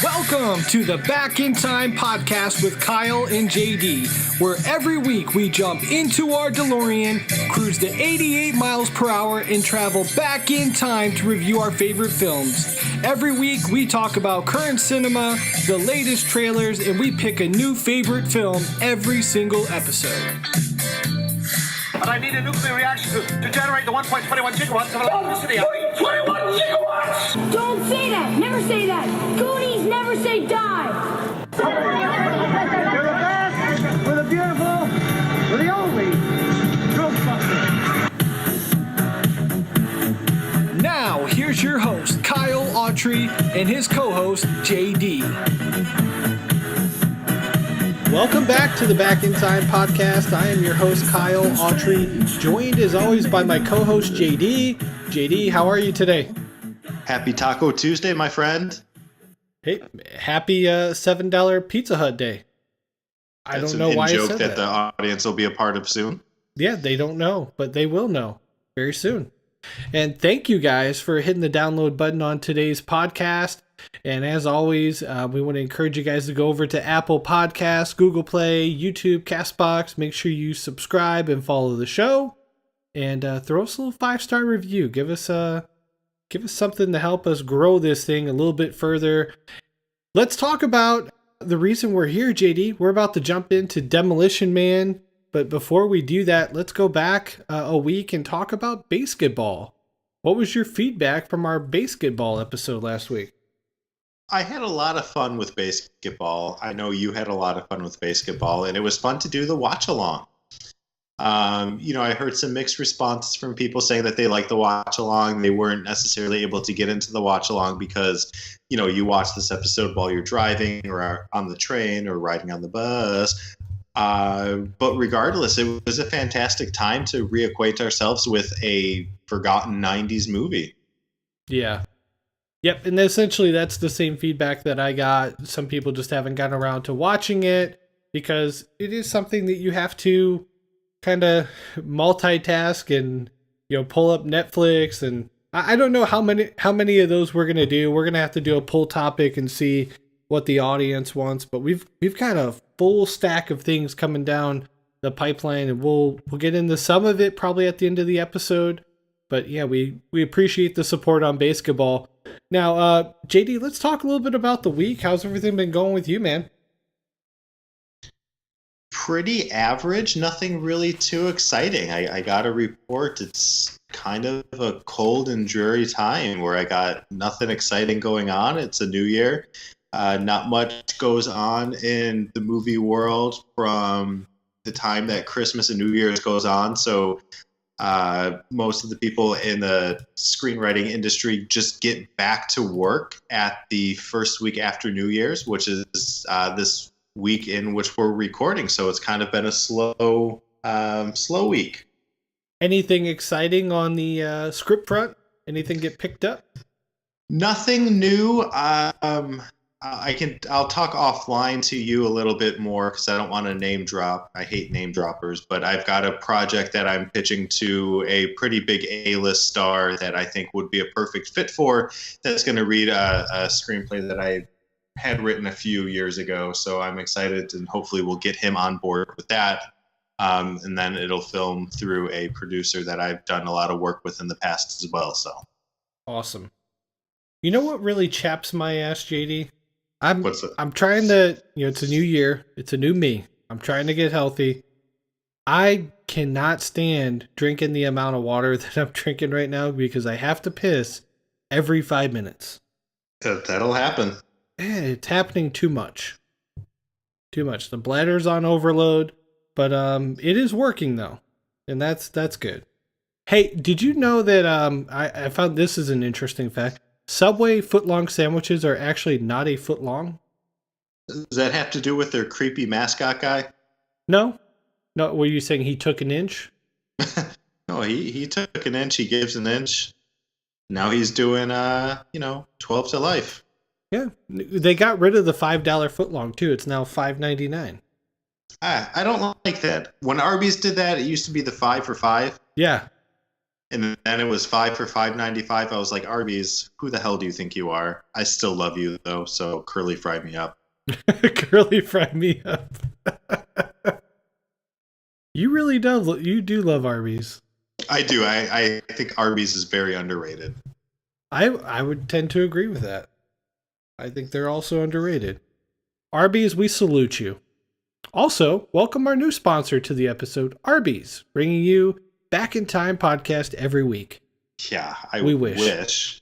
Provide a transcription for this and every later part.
Welcome to the Back in Time podcast with Kyle and JD, where every week we jump into our DeLorean, cruise to 88 miles per hour, and travel back in time to review our favorite films. Every week we talk about current cinema, the latest trailers, and we pick a new favorite film every single episode. But I need a nuclear reaction to generate the 1.21 gigawatts of electricity. 1.21 gigawatts! Don't say that! Never say that! Goonies never say die! We're the best, we're the beautiful, we're the only Ghostbusters. Now, here's your host, Kyle Autry, and his co-host, JD. Welcome back to the Back in Time podcast. I am your host, Kyle Autry, joined as always by my co-host, JD. JD, how are you today? Happy Taco Tuesday, my friend. Hey, happy $7 Pizza Hut day. I don't know why I said that. The audience will be a part of soon. Yeah, they don't know, but they will know very soon. And thank you guys for hitting the download button on today's podcast. And as always, we want to encourage you guys to go over to Apple Podcasts, Google Play, YouTube, CastBox. Make sure you subscribe and follow the show. And throw us a little 5-star review. Give us something to help us grow this thing a little bit further. Let's talk about the reason we're here, JD. We're about to jump into Demolition Man. But before we do that, let's go back a week and talk about basketball. What was your feedback from our basketball episode last week? I had a lot of fun with basketball. I know you had a lot of fun with basketball, and it was fun to do the watch along. I heard some mixed responses from people saying that they liked the watch along. They weren't necessarily able to get into the watch along because, you watch this episode while you're driving or on the train or riding on the bus. But regardless, it was a fantastic time to reacquaint ourselves with a forgotten 90s movie. Yeah. Yep, and essentially that's the same feedback that I got. Some people just haven't gotten around to watching it because it is something that you have to kind of multitask and pull up Netflix, and I don't know how many of those we're gonna do. We're gonna have to do a poll topic and see what the audience wants, but we've got a full stack of things coming down the pipeline, and we'll get into some of it probably at the end of the episode. But yeah, we appreciate the support on basketball. Now, JD, let's talk a little bit about the week. How's everything been going with you, man? Pretty average. Nothing really too exciting. I got to report it's kind of a cold and dreary time where I got nothing exciting going on. It's a new year. Not much goes on in the movie world from the time that Christmas and New Year's goes on. So most of the people in the screenwriting industry just get back to work at the first week after New Year's, which is this week in which we're recording. So it's kind of been a slow week. Anything exciting on the script front? Anything get picked up? Nothing new. I'll talk offline to you a little bit more because I don't want to name drop. I hate name droppers, but I've got a project that I'm pitching to a pretty big A-list star that I think would be a perfect fit for. That's going to read a screenplay that I had written a few years ago. So I'm excited, and hopefully we'll get him on board with that. And then it'll film through a producer that I've done a lot of work with in the past as well. So awesome. You know what really chaps my ass, JD? I'm trying to, it's a new year. It's a new me. I'm trying to get healthy. I cannot stand drinking the amount of water that I'm drinking right now because I have to piss every 5 minutes. That'll happen. It's happening too much. Too much. The bladder's on overload, but it is working though. And that's good. Hey, did you know that I found this is an interesting fact. Subway footlong sandwiches are actually not a foot long. Does that have to do with their creepy mascot guy? No. Were you saying he took an inch? No, he took an inch. He gives an inch. Now he's doing 12 to life. Yeah, they got rid of the $5 footlong too. It's now $5.99. I don't like that. When Arby's did that, it used to be the 5 for $5. Yeah. And then it was 5 for $5.95. I was like, Arby's, who the hell do you think you are? I still love you though, so curly fry me up. Curly fry me up. You really do. You do love Arby's. I do. I think Arby's is very underrated. I would tend to agree with that. I think they're also underrated. Arby's, we salute you. Also, welcome our new sponsor to the episode, Arby's, bringing you Back in Time podcast every week. Yeah, We wish.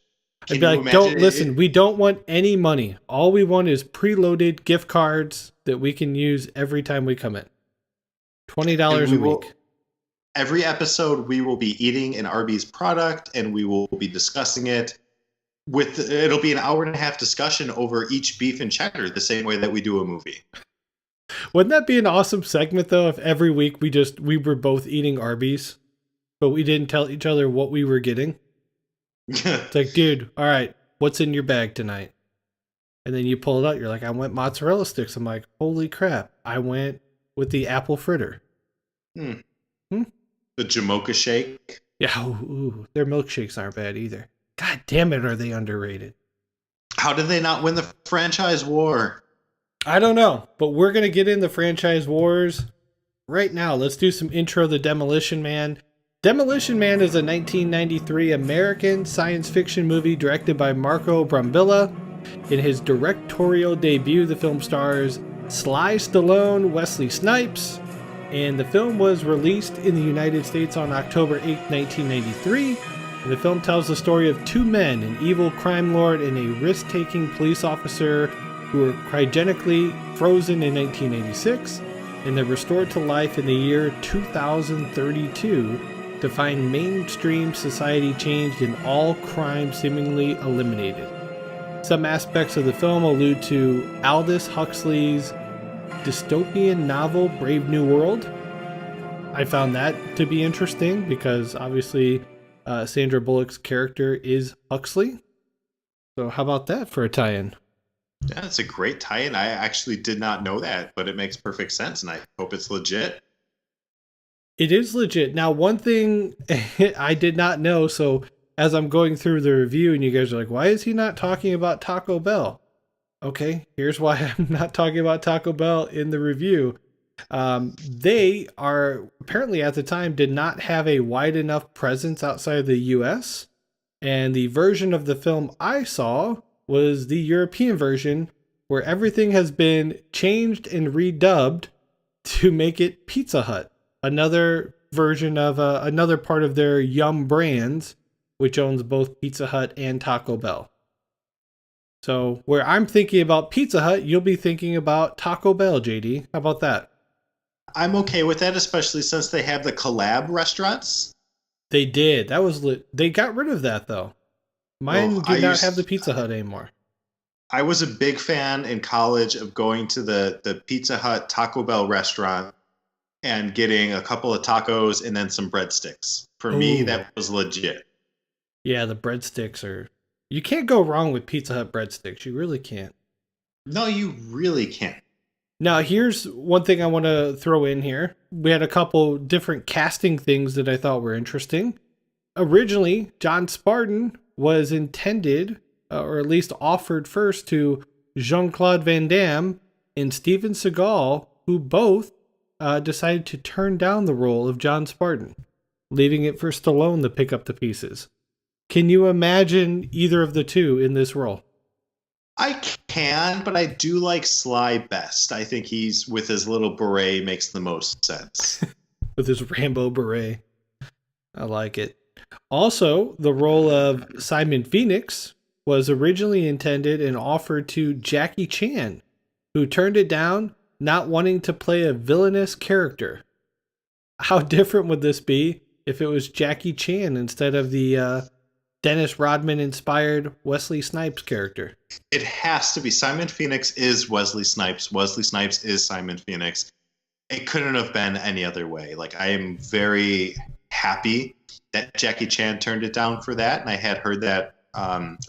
I'd be like, don't listen, we don't want any money. All we want is preloaded gift cards that we can use every time we come in. $20 a week. Every episode, we will be eating an Arby's product, and we will be discussing it. It'll be an hour and a half discussion over each beef and cheddar, the same way that we do a movie. Wouldn't that be an awesome segment, though, if every week we were both eating Arby's, but we didn't tell each other what we were getting? It's like, dude, all right, what's in your bag tonight? And then you pull it out. You're like, I went mozzarella sticks. I'm like, holy crap. I went with the apple fritter. The Jamocha shake. Yeah, ooh, their milkshakes aren't bad either. God damn it, are they underrated? How did they not win the franchise war? I don't know, but we're going to get in the franchise wars right now. Let's do some intro to Demolition Man. Demolition Man is a 1993 American science fiction movie directed by Marco Brambilla. In his directorial debut, the film stars Sly Stallone, Wesley Snipes, and the film was released in the United States on October 8, 1993. And the film tells the story of two men, an evil crime lord and a risk-taking police officer who were cryogenically frozen in 1986, and they're restored to life in the year 2032 to find mainstream society changed and all crime seemingly eliminated. Some aspects of the film allude to Aldous Huxley's dystopian novel Brave New World. I found that to be interesting because obviously Sandra Bullock's character is Huxley. So how about that for a tie-in? Yeah, it's a great tie-in. I actually did not know that, but it makes perfect sense, and I hope it's legit. It is legit. Now, one thing I did not know, so as I'm going through the review and you guys are like, why is he not talking about Taco Bell? Okay, here's why I'm not talking about Taco Bell in the review. They are apparently at the time did not have a wide enough presence outside of the US. And the version of the film I saw was the European version where everything has been changed and redubbed to make it Pizza Hut. Another version of another part of their Yum Brands, which owns both Pizza Hut and Taco Bell. So where I'm thinking about Pizza Hut, you'll be thinking about Taco Bell, JD. How about that? I'm okay with that, especially since they have the collab restaurants. They did. That was lit. They got rid of that, though. Mine did not have the Pizza Hut anymore. I was a big fan in college of going to the Pizza Hut Taco Bell restaurant and getting a couple of tacos and then some breadsticks. For me, that was legit. Yeah, the breadsticks are... You can't go wrong with Pizza Hut breadsticks. You really can't. No, you really can't. Now, here's one thing I want to throw in here. We had a couple different casting things that I thought were interesting. Originally, John Spartan was intended, or at least offered first, to Jean-Claude Van Damme and Steven Seagal, who both decided to turn down the role of John Spartan, leaving it for Stallone to pick up the pieces. Can you imagine either of the two in this role? I can, but I do like Sly best. I think he's, with his little beret, makes the most sense. With his Rambo beret. I like it. Also, the role of Simon Phoenix was originally intended and offered to Jackie Chan, who turned it down, not wanting to play a villainous character. How different would this be if it was Jackie Chan instead of the Dennis Rodman-inspired Wesley Snipes character? It has to be. Simon Phoenix is Wesley Snipes. Wesley Snipes is Simon Phoenix. It couldn't have been any other way. Like, I am very happy that Jackie Chan turned it down for that, and I had heard that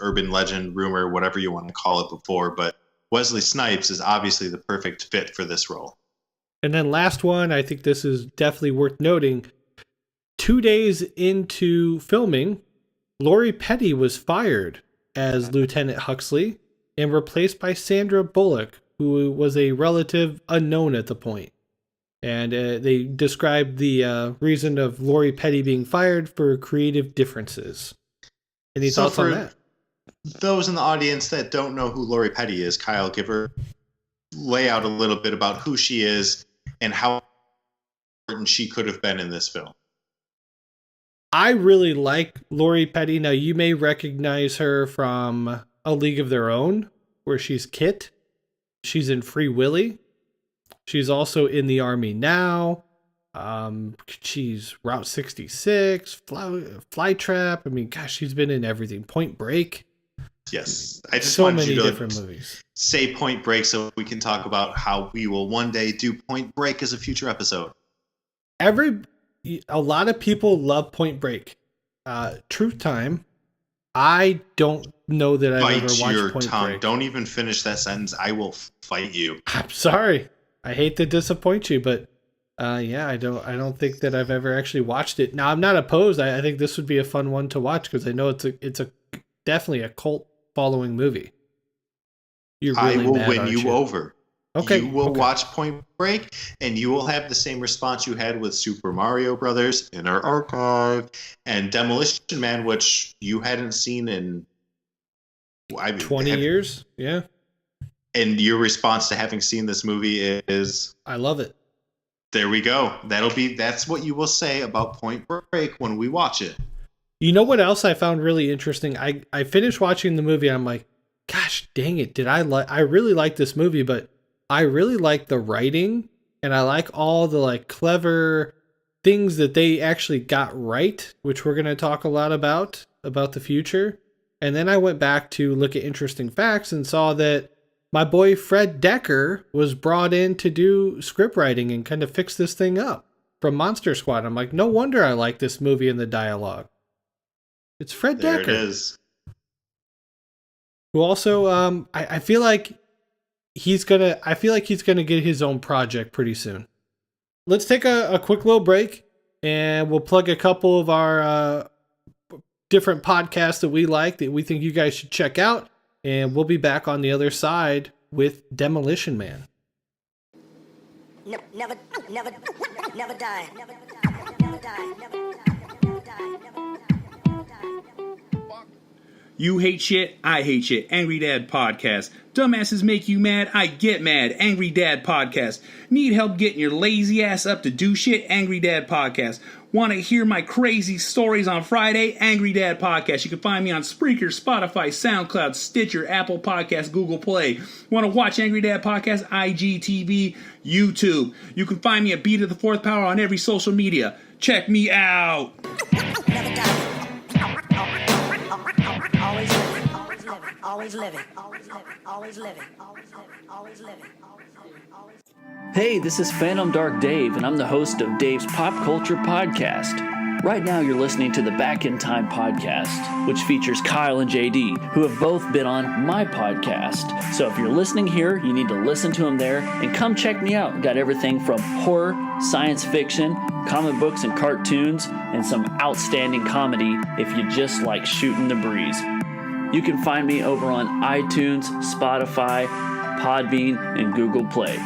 urban legend, rumor, whatever you want to call it before, but Wesley Snipes is obviously the perfect fit for this role. And then last one, I think this is definitely worth noting. 2 days into filming, Lori Petty was fired as Lieutenant Huxley and replaced by Sandra Bullock, who was a relative unknown at the point. And they described the reason of Lori Petty being fired for creative differences. Any thoughts on that? Those in the audience that don't know who Lori Petty is, Kyle, lay out a little bit about who she is and how important she could have been in this film. I really like Lori Petty. Now, you may recognize her from A League of Their Own, where she's Kit. She's in Free Willy. She's also in the Army Now. She's Route 66, Flytrap. I mean, gosh, she's been in everything. Point Break. Yes, I just so wanted many you to different movies. Say Point Break so we can talk about how we will one day do Point Break as a future episode. A lot of people love Point Break. Truth time. I don't know that I've ever watched Point Break. Don't even finish that sentence. I will fight you. I'm sorry. I hate to disappoint you, but I don't think that I've ever actually watched it. Now, I'm not opposed. I think this would be a fun one to watch because I know it's a definitely a cult following movie. You're really I will mad, win you over. Okay. You will watch Point Break, and you will have the same response you had with Super Mario Brothers in our archive and Demolition Man, which you hadn't seen in 20 years. Yeah. And your response to having seen this movie is, I love it. There we go. That's what you will say about Point Break when we watch it. You know what else I found really interesting? I finished watching the movie. I'm like, gosh, dang it. I really like this movie, but I really like the writing and I like all the like clever things that they actually got right, which we're going to talk a lot about the future. And then I went back to look at interesting facts and saw that my boy Fred Decker was brought in to do script writing and kind of fix this thing up from Monster Squad. I'm like, no wonder I like this movie and the dialogue. It's Fred Decker. There it is. Who also, I feel like he's gonna get his own project pretty soon. Let's take a quick little break and we'll plug a couple of our different podcasts that we like that we think you guys should check out. And we'll be back on the other side with Demolition Man. Never die. You hate shit, I hate shit. Angry Dad Podcast. Dumbasses make you mad, I get mad. Angry Dad Podcast. Need help getting your lazy ass up to do shit? Angry Dad Podcast. Want to hear my crazy stories on Friday? Angry Dad Podcast. You can find me on Spreaker, Spotify, SoundCloud, Stitcher, Apple Podcasts, Google Play. Want to watch Angry Dad Podcast? IGTV, YouTube. You can find me at Beat of the Fourth Power on every social media. Check me out. Never die. Always living. Hey, this is Phantom Dark Dave, and I'm the host of Dave's Pop Culture Podcast. Right now, you're listening to the Back in Time Podcast, which features Kyle and JD, who have both been on my podcast. So if you're listening here, you need to listen to them there, and come check me out. Got everything from horror, science fiction, comic books and cartoons, and some outstanding comedy if you just like shooting the breeze. You can find me over on iTunes, Spotify, Podbean, and Google Play.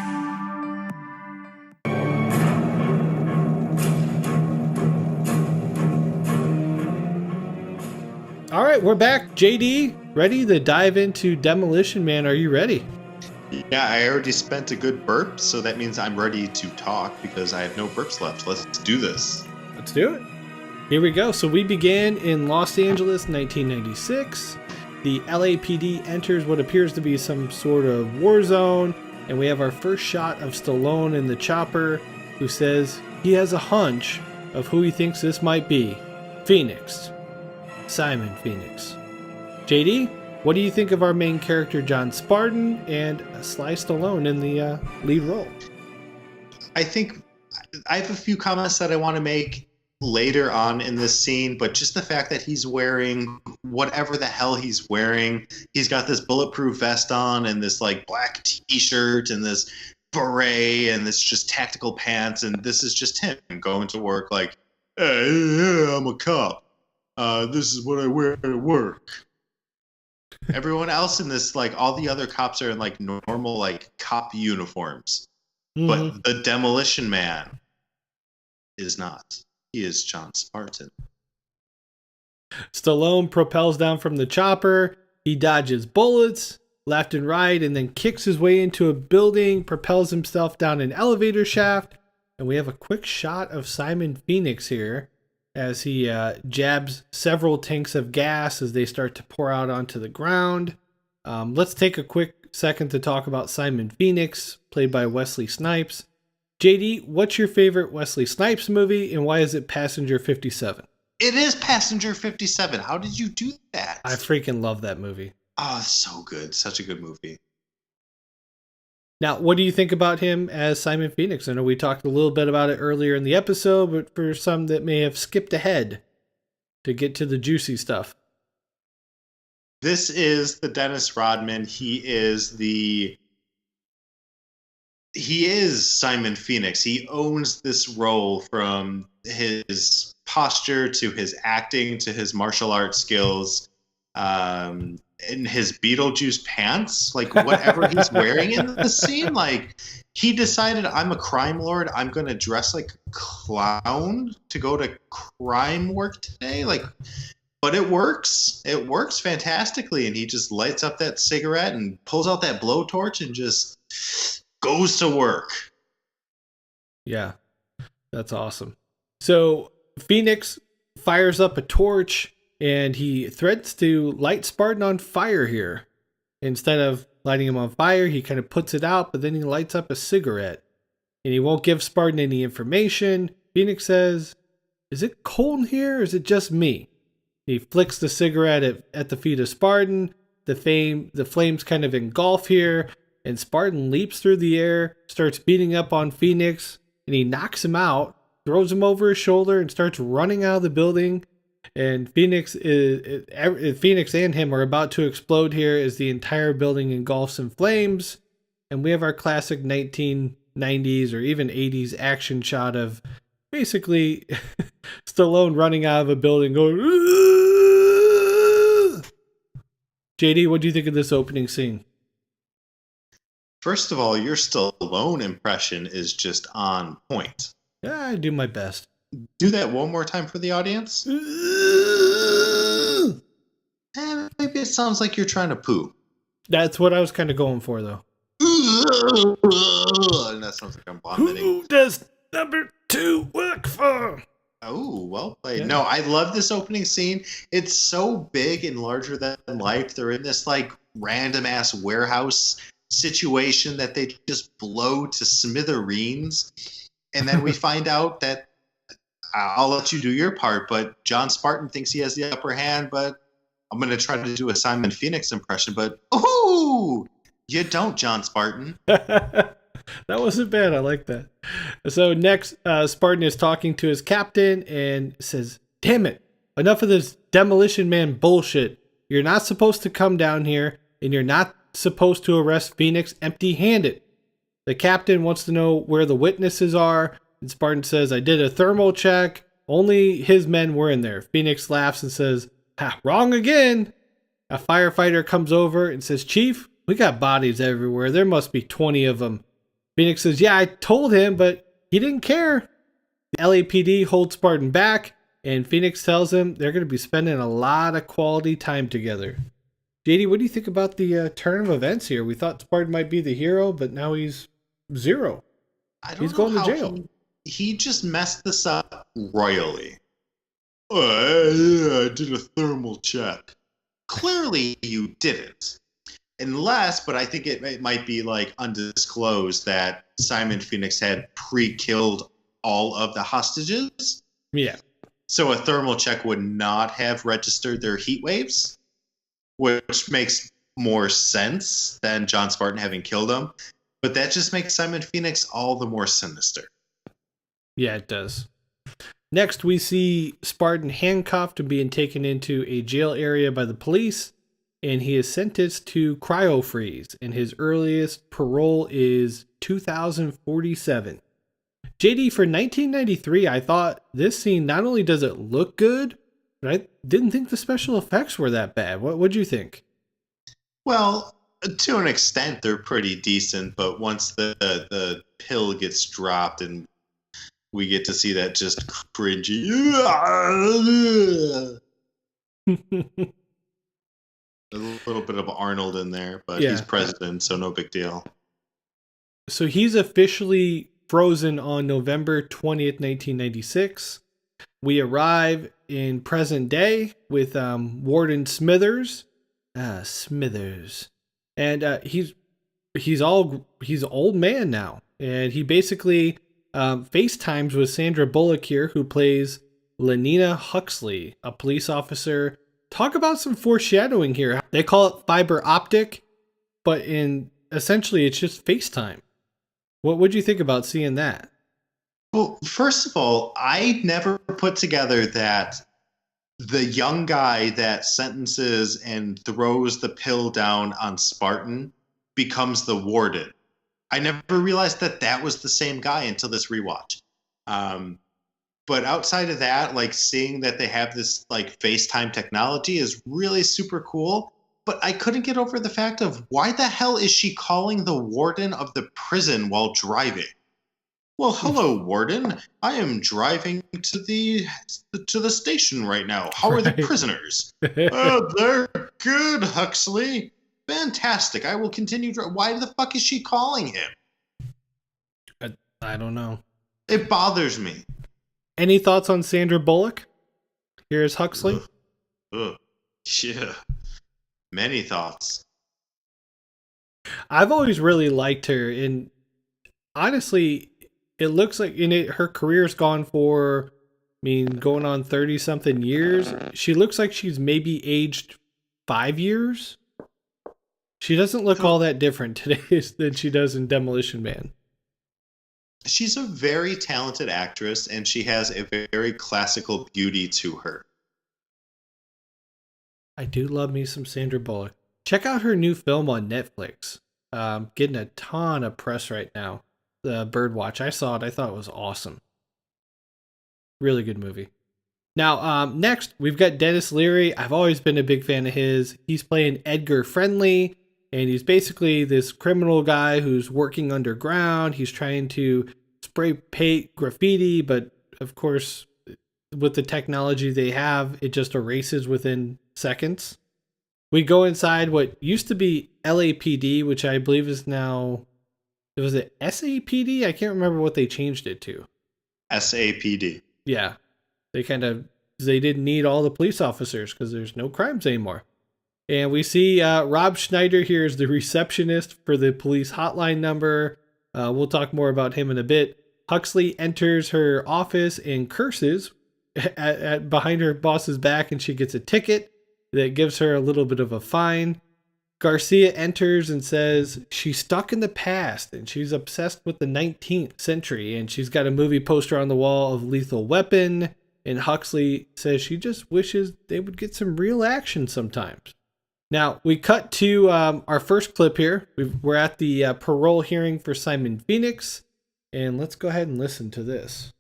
All right, we're back. JD, ready to dive into Demolition Man? Are you ready? Yeah, I already spent a good burp, so that means I'm ready to talk because I have no burps left. Let's do this. Let's do it. Here we go. So we began in Los Angeles, 1996. The LAPD enters what appears to be some sort of war zone, and we have our first shot of Stallone in the chopper, who says he has a hunch of who he thinks this might be. Phoenix. Simon Phoenix. JD, what do you think of our main character, John Spartan, and Sly Stallone in the lead role? I think I have a few comments that I want to make later on in this scene, but just the fact that he's wearing whatever the hell he's wearing, he's got this bulletproof vest on and this like black t-shirt and this beret and this just tactical pants, and this is just him going to work like Hey, yeah, I'm a cop. This is what I wear to work. Everyone else in this, like, all the other cops are in, like, normal, like, cop uniforms. But the Demolition Man is not. He is John Spartan. Stallone propels down from the chopper. He dodges bullets left and right and then kicks his way into a building, propels himself down an elevator shaft. And we have a quick shot of Simon Phoenix here as he jabs several tanks of gas as they start to pour out onto the ground. Let's take a quick second to talk about Simon Phoenix, played by Wesley Snipes. JD, what's your favorite Wesley Snipes movie and why is it Passenger 57? It is Passenger 57. How did you do that? I freaking love that movie. Oh, so good. Such a good movie. Now, what do you think about him as Simon Phoenix? I know we talked a little bit about it earlier in the episode, but for some that may have skipped ahead to get to the juicy stuff. This is the Dennis Rodman. He is Simon Phoenix. He owns this role from his posture to his acting to his martial arts skills. In his Beetlejuice pants, like whatever he's wearing in the scene, like he decided, I'm a crime lord. I'm going to dress like a clown to go to crime work today. Like, but it works. It works fantastically. And he just lights up that cigarette and pulls out that blowtorch and just goes to work. Yeah, that's awesome. So Phoenix fires up a torch and he threatens to light Spartan on fire here. Instead of lighting him on fire, he kind of puts it out, but then he lights up a cigarette. And he won't give Spartan any information. Phoenix says, "Is it cold in here or is it just me?" He flicks the cigarette at the feet of Spartan. The flames kind of engulf here. And Spartan leaps through the air, starts beating up on Phoenix, and he knocks him out, throws him over his shoulder, and starts running out of the building. And Phoenix and him are about to explode here as the entire building engulfs in flames. And we have our classic 1990s or even 80s action shot of basically Stallone running out of a building going, "Aah!" JD, what do you think of this opening scene? First of all, your Stallone impression is just on point. Yeah, I do my best. Do that one more time for the audience. Maybe it sounds like you're trying to poo. That's what I was kind of going for, though. And that sounds like I'm vomiting. Who does number 2 work for? Oh, well played. Yeah. No, I love this opening scene. It's so big and larger than life. They're in this like random ass warehouse situation that they just blow to smithereens. And then we find out that I'll let you do your part, but John Spartan thinks he has the upper hand, but I'm going to try to do a Simon Phoenix impression, but oh, you don't, John Spartan. That wasn't bad. I like that. So next, Spartan is talking to his captain and says, "Damn it, enough of this Demolition Man bullshit. You're not supposed to come down here, and you're not supposed to arrest Phoenix empty-handed." The captain wants to know where the witnesses are, and Spartan says, "I did a thermal check. Only his men were in there." Phoenix laughs and says, "Ha, wrong again." A firefighter comes over and says, "Chief, we got bodies everywhere. There must be 20 of them." Phoenix says, "Yeah, I told him, but he didn't care." The LAPD holds Spartan back, and Phoenix tells him they're going to be spending a lot of quality time together. JD, what do you think about the turn of events here? We thought Spartan might be the hero, but now he's zero. He's going to jail. He just messed this up royally. I did a thermal check. Clearly you didn't. Unless, but I think it might be like undisclosed that Simon Phoenix had pre-killed all of the hostages. Yeah. So a thermal check would not have registered their heat waves, which makes more sense than John Spartan having killed them. But that just makes Simon Phoenix all the more sinister. Yeah, it does. Next, we see Spartan handcuffed and being taken into a jail area by the police, and he is sentenced to cryo-freeze, and his earliest parole is 2047. JD, for 1993, I thought this scene, not only does it look good, but I didn't think the special effects were that bad. What'd you think? Well, to an extent, they're pretty decent, but once the pill gets dropped and we get to see that just cringy... A little bit of Arnold in there, but he's president, so no big deal. So he's officially frozen on November 20th, 1996. We arrive in present day with Warden Smithers. Smithers. And he's old man now. And he basically FaceTimes with Sandra Bullock here, who plays Lenina Huxley, a police officer. Talk about some foreshadowing here. They call it fiber optic, but essentially it's just FaceTime. What would you think about seeing that? Well, first of all, I never put together that the young guy that sentences and throws the pill down on Spartan becomes the warden. I never realized that was the same guy until this rewatch. But outside of that, like seeing that they have this like FaceTime technology is really super cool. But I couldn't get over the fact of why the hell is she calling the warden of the prison while driving? Well, hello, warden. I am driving to the station right now. How are the prisoners? Oh, they're good, Huxley. Fantastic. I will continue. Why the fuck is she calling him? I don't know. It bothers me. Any thoughts on Sandra Bullock? Here's Huxley. Yeah. Many thoughts. I've always really liked her, and honestly, it looks like her career's gone for, going on 30-something years. She looks like she's maybe aged 5 years. She doesn't look all that different today than she does in Demolition Man. She's a very talented actress, and she has a very classical beauty to her. I do love me some Sandra Bullock. Check out her new film on Netflix. Getting a ton of press right now. The Birdwatch. I saw it. I thought it was awesome. Really good movie. Now, next, we've got Dennis Leary. I've always been a big fan of his. He's playing Edgar Friendly, and he's basically this criminal guy who's working underground. He's trying to spray paint graffiti, but of course, with the technology they have, it just erases within seconds. We go inside what used to be LAPD, which I believe is now... Was it SAPD? I can't remember what they changed it to. SAPD. Yeah. They didn't need all the police officers because there's no crimes anymore. And we see Rob Schneider here as the receptionist for the police hotline number. We'll talk more about him in a bit. Huxley enters her office and curses behind her boss's back, and she gets a ticket that gives her a little bit of a fine. Garcia enters and says she's stuck in the past and she's obsessed with the 19th century, and she's got a movie poster on the wall of Lethal Weapon, and Huxley says she just wishes they would get some real action sometimes. Now, we cut to our first clip here. We're at the parole hearing for Simon Phoenix, and let's go ahead and listen to this.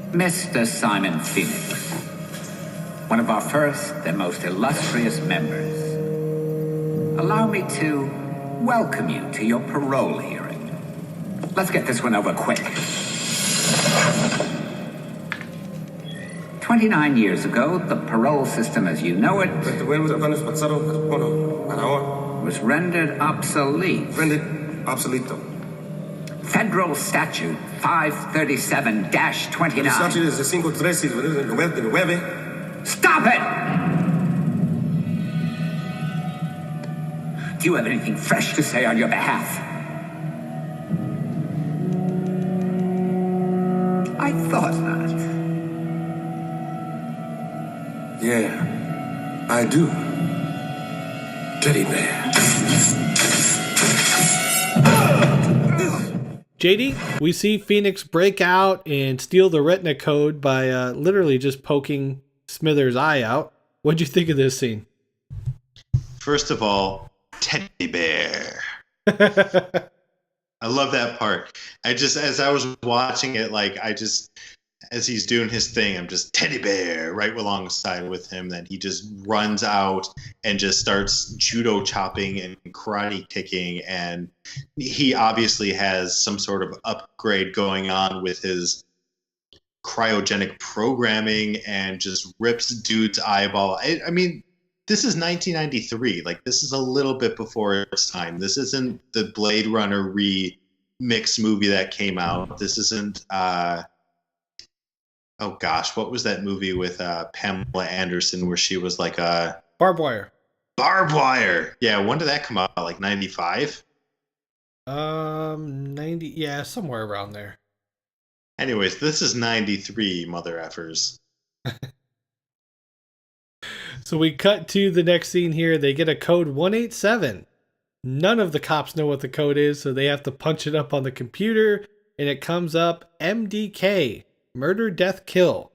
Mr. Simon Phoenix, one of our first and most illustrious members, allow me to welcome you to your parole hearing. Let's get this one over quick. 29 years ago, the parole system as you know it was rendered obsolete. Federal Statute 537-29. Stop it! Do you have anything fresh to say on your behalf? I thought not. Yeah, I do. Teddy bear. JD, we see Phoenix break out and steal the retina code by literally just poking Smithers' eye out. What'd you think of this scene? First of all, Teddy bear. I love that part. As I was watching it, as he's doing his thing, I'm just teddy bear right alongside with him. Then he just runs out and just starts judo chopping and karate kicking. And he obviously has some sort of upgrade going on with his cryogenic programming and just rips dude's eyeball. I mean, this is 1993. Like, this is a little bit before its time. This isn't the Blade Runner remix movie that came out. This isn't, oh gosh, what was that movie with Pamela Anderson where she was like a... Barbed Wire. Barbed Wire! Yeah, when did that come out? Like 95? 90, yeah, somewhere around there. Anyways, this is 93, mother effers. So we cut to the next scene here. They get a code 187. None of the cops know what the code is, so they have to punch it up on the computer, and it comes up MDK, murder, death, kill.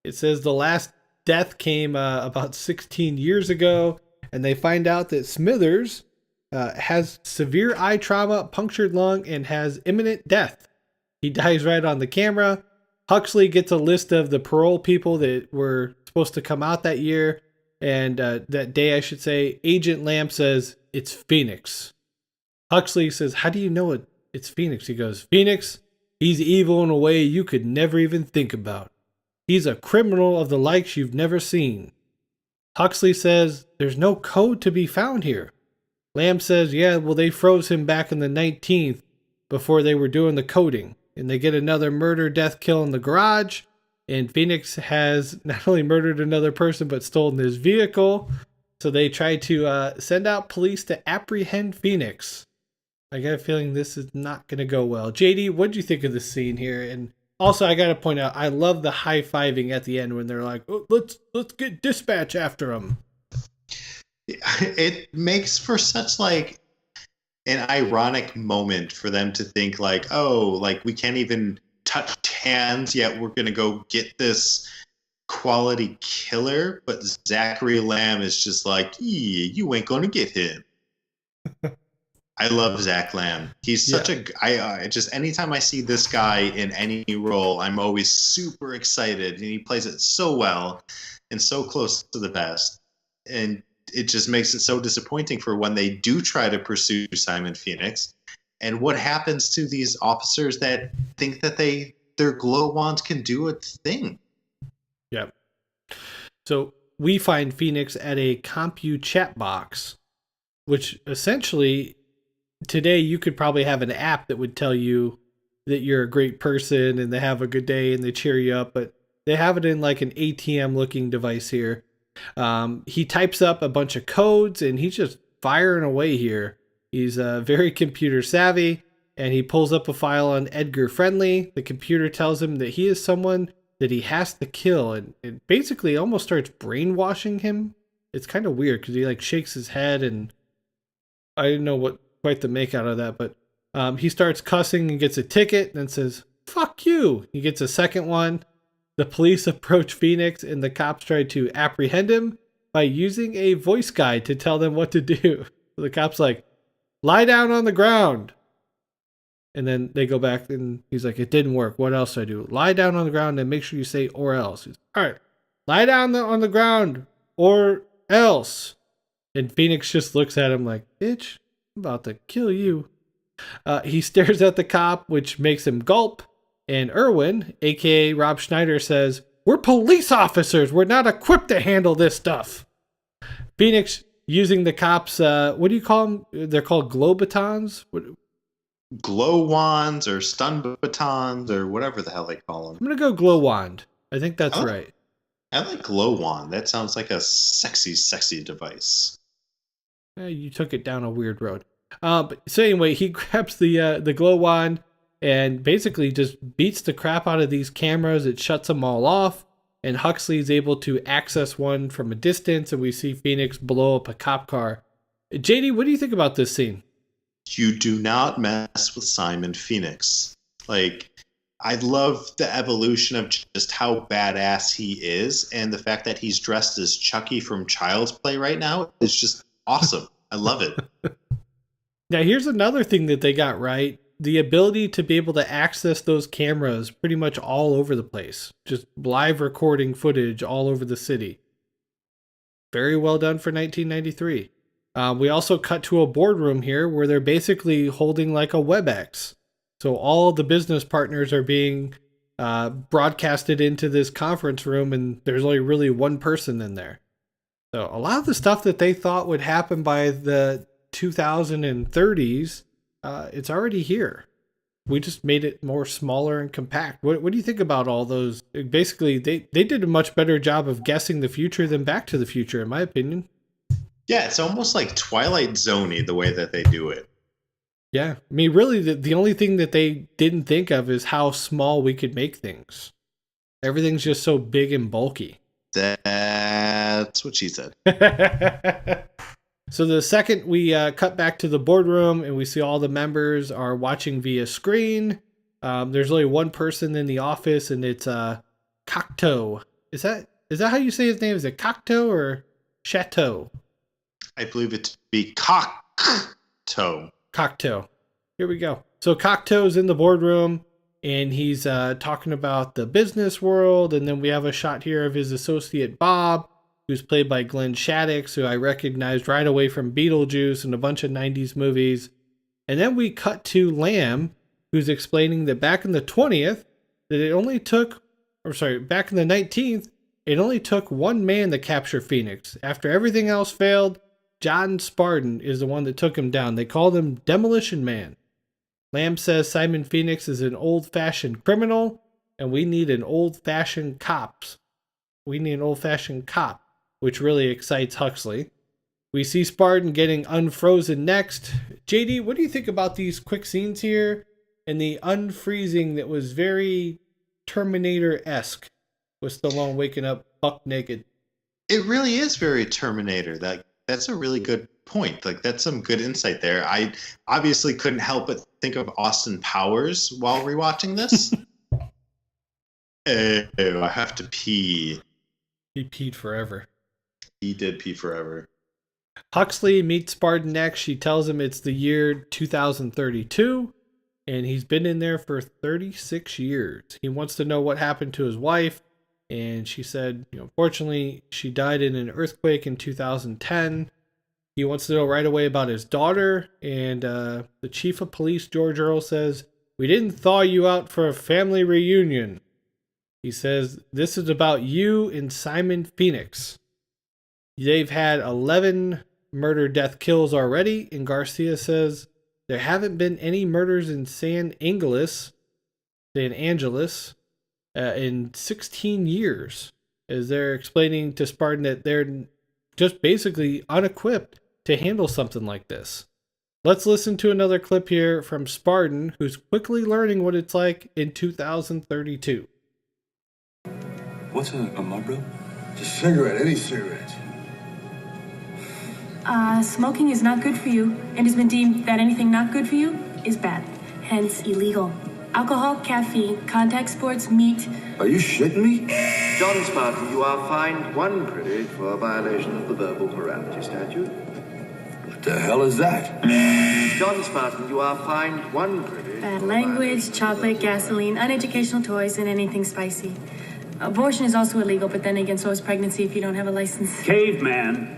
It says the last death came about 16 years ago, and they find out that Smithers has severe eye trauma, punctured lung, and has imminent death. He dies right on the camera. Huxley gets a list of the parole people that were supposed to come out that year. And that day, I should say, Agent Lamb says, it's Phoenix. Huxley says, how do you know it's Phoenix? He goes, Phoenix, he's evil in a way you could never even think about. He's a criminal of the likes you've never seen. Huxley says, there's no code to be found here. Lamb says, yeah, well, they froze him back in the 19th before they were doing the coding. And they get another murder, death, kill in the garage. And Phoenix has not only murdered another person, but stolen his vehicle. So they try to send out police to apprehend Phoenix. I got a feeling this is not going to go well. JD, what did you think of this scene here? And also, I got to point out, I love the high-fiving at the end when they're like, oh, let's get dispatch after him. It makes for such like an ironic moment for them to think like, oh, like we can't even touch hands yet, we're gonna go get this quality killer, but Zachary Lamb is just like, you ain't gonna get him. I love Zach Lamb. He's such I just anytime I see this guy in any role, I'm always super excited, and he plays it so well and so close to the best. And it just makes it so disappointing for when they do try to pursue Simon Phoenix. And what happens to these officers that think that their glow wands can do a thing? Yep. So we find Phoenix at a CompuChat chat box, which essentially today you could probably have an app that would tell you that you're a great person and they have a good day and they cheer you up, but they have it in like an ATM looking device here. He types up a bunch of codes and he's just firing away here. He's very computer savvy, and he pulls up a file on Edgar Friendly. The computer tells him that he is someone that he has to kill, and it basically almost starts brainwashing him. It's kind of weird because he like shakes his head, and I didn't know what quite to make out of that, but he starts cussing and gets a ticket, and then says, "Fuck you." He gets a second one. The police approach Phoenix, and the cops try to apprehend him by using a voice guide to tell them what to do. So the cop's like, lie down on the ground. And then they go back and he's like, it didn't work. What else do I do? Lie down on the ground and make sure you say or else. He's, all right, lie down on the ground or else. And Phoenix just looks at him like, bitch, I'm about to kill you. He stares at the cop, which makes him gulp. And Irwin, a.k.a. Rob Schneider, says, we're police officers. We're not equipped to handle this stuff. Phoenix, using the cops, what do you call them? They're called glow batons? Glow wands or stun batons or whatever the hell they call them. I'm going to go glow wand. I think that's right. I like glow wand. That sounds like a sexy, sexy device. You took it down a weird road. So anyway, he grabs the glow wand and basically just beats the crap out of these cameras. It shuts them all off. And Huxley is able to access one from a distance, and we see Phoenix blow up a cop car. JD, what do you think about this scene? You do not mess with Simon Phoenix. Like, I love the evolution of just how badass he is, and the fact that he's dressed as Chucky from Child's Play right now is just awesome. I love it. Now, here's another thing that they got right. the ability to be able to access those cameras pretty much all over the place, just live recording footage all over the city. Very well done for 1993. We also cut to a boardroom here where they're basically holding like a WebEx. So all the business partners are being broadcasted into this conference room, and there's only really one person in there. So a lot of the stuff that they thought would happen by the 2030s, it's already here. We just made it more smaller and compact. What do you think about all those? Basically, they did a much better job of guessing the future than Back to the Future, in my opinion. Yeah, it's almost like Twilight Zone-y the way that they do it. Yeah, I mean, really, the only thing that they didn't think of is how small we could make things. Everything's just so big and bulky. That's what she said. So the second we cut back to the boardroom and we see all the members are watching via screen, there's only one person in the office, and it's Cocteau. Is that how you say his name? Is it Cocteau or Chateau? I believe it to be Cocteau. Cocteau. Here we go. So Cocteau's in the boardroom, and he's talking about the business world, and then we have a shot here of his associate Bob, who's played by Glenn Shaddix, who I recognized right away from Beetlejuice and a bunch of 90s movies. And then we cut to Lamb, who's explaining that back in the 20th, back in the 19th, it only took one man to capture Phoenix. After everything else failed, John Spartan is the one that took him down. They called him Demolition Man. Lamb says Simon Phoenix is an old-fashioned criminal, and we need an old-fashioned cop. We need an old-fashioned cop, which really excites Huxley. We see Spartan getting unfrozen next. JD, what do you think about these quick scenes here and the unfreezing that was very Terminator-esque with Stallone waking up buck naked? It really is very Terminator. That's a really good point. Like, that's some good insight there. I obviously couldn't help but think of Austin Powers while rewatching this. I have to pee. He peed forever. He did pee forever. Huxley meets Spartan next. She tells him it's the year 2032, and he's been in there for 36 years. He wants to know what happened to his wife, and she said, fortunately, she died in an earthquake in 2010. He wants to know right away about his daughter, and the chief of police, George Earl, says, "We didn't thaw you out for a family reunion." He says, "This is about you and Simon Phoenix. They've had 11 murder death kills already," and Garcia says, "There haven't been any murders in San Angeles, in 16 years," as they're explaining to Spartan that they're just basically unequipped to handle something like this. Let's listen to another clip here from Spartan, who's quickly learning what it's like in 2032. What's a Marlboro? It's a cigarette, any cigarette. Smoking is not good for you, and has been deemed that anything not good for you is bad, hence illegal. Alcohol, caffeine, contact sports, meat. Are you shitting me? John Spartan, you are fined 1 credit for a violation of the verbal morality statute. What the hell is that? John Spartan, you are fined 1 credit. Bad language, chocolate, gasoline, uneducational toys, and anything spicy. Abortion is also illegal, but then again, so is pregnancy if you don't have a license. Caveman,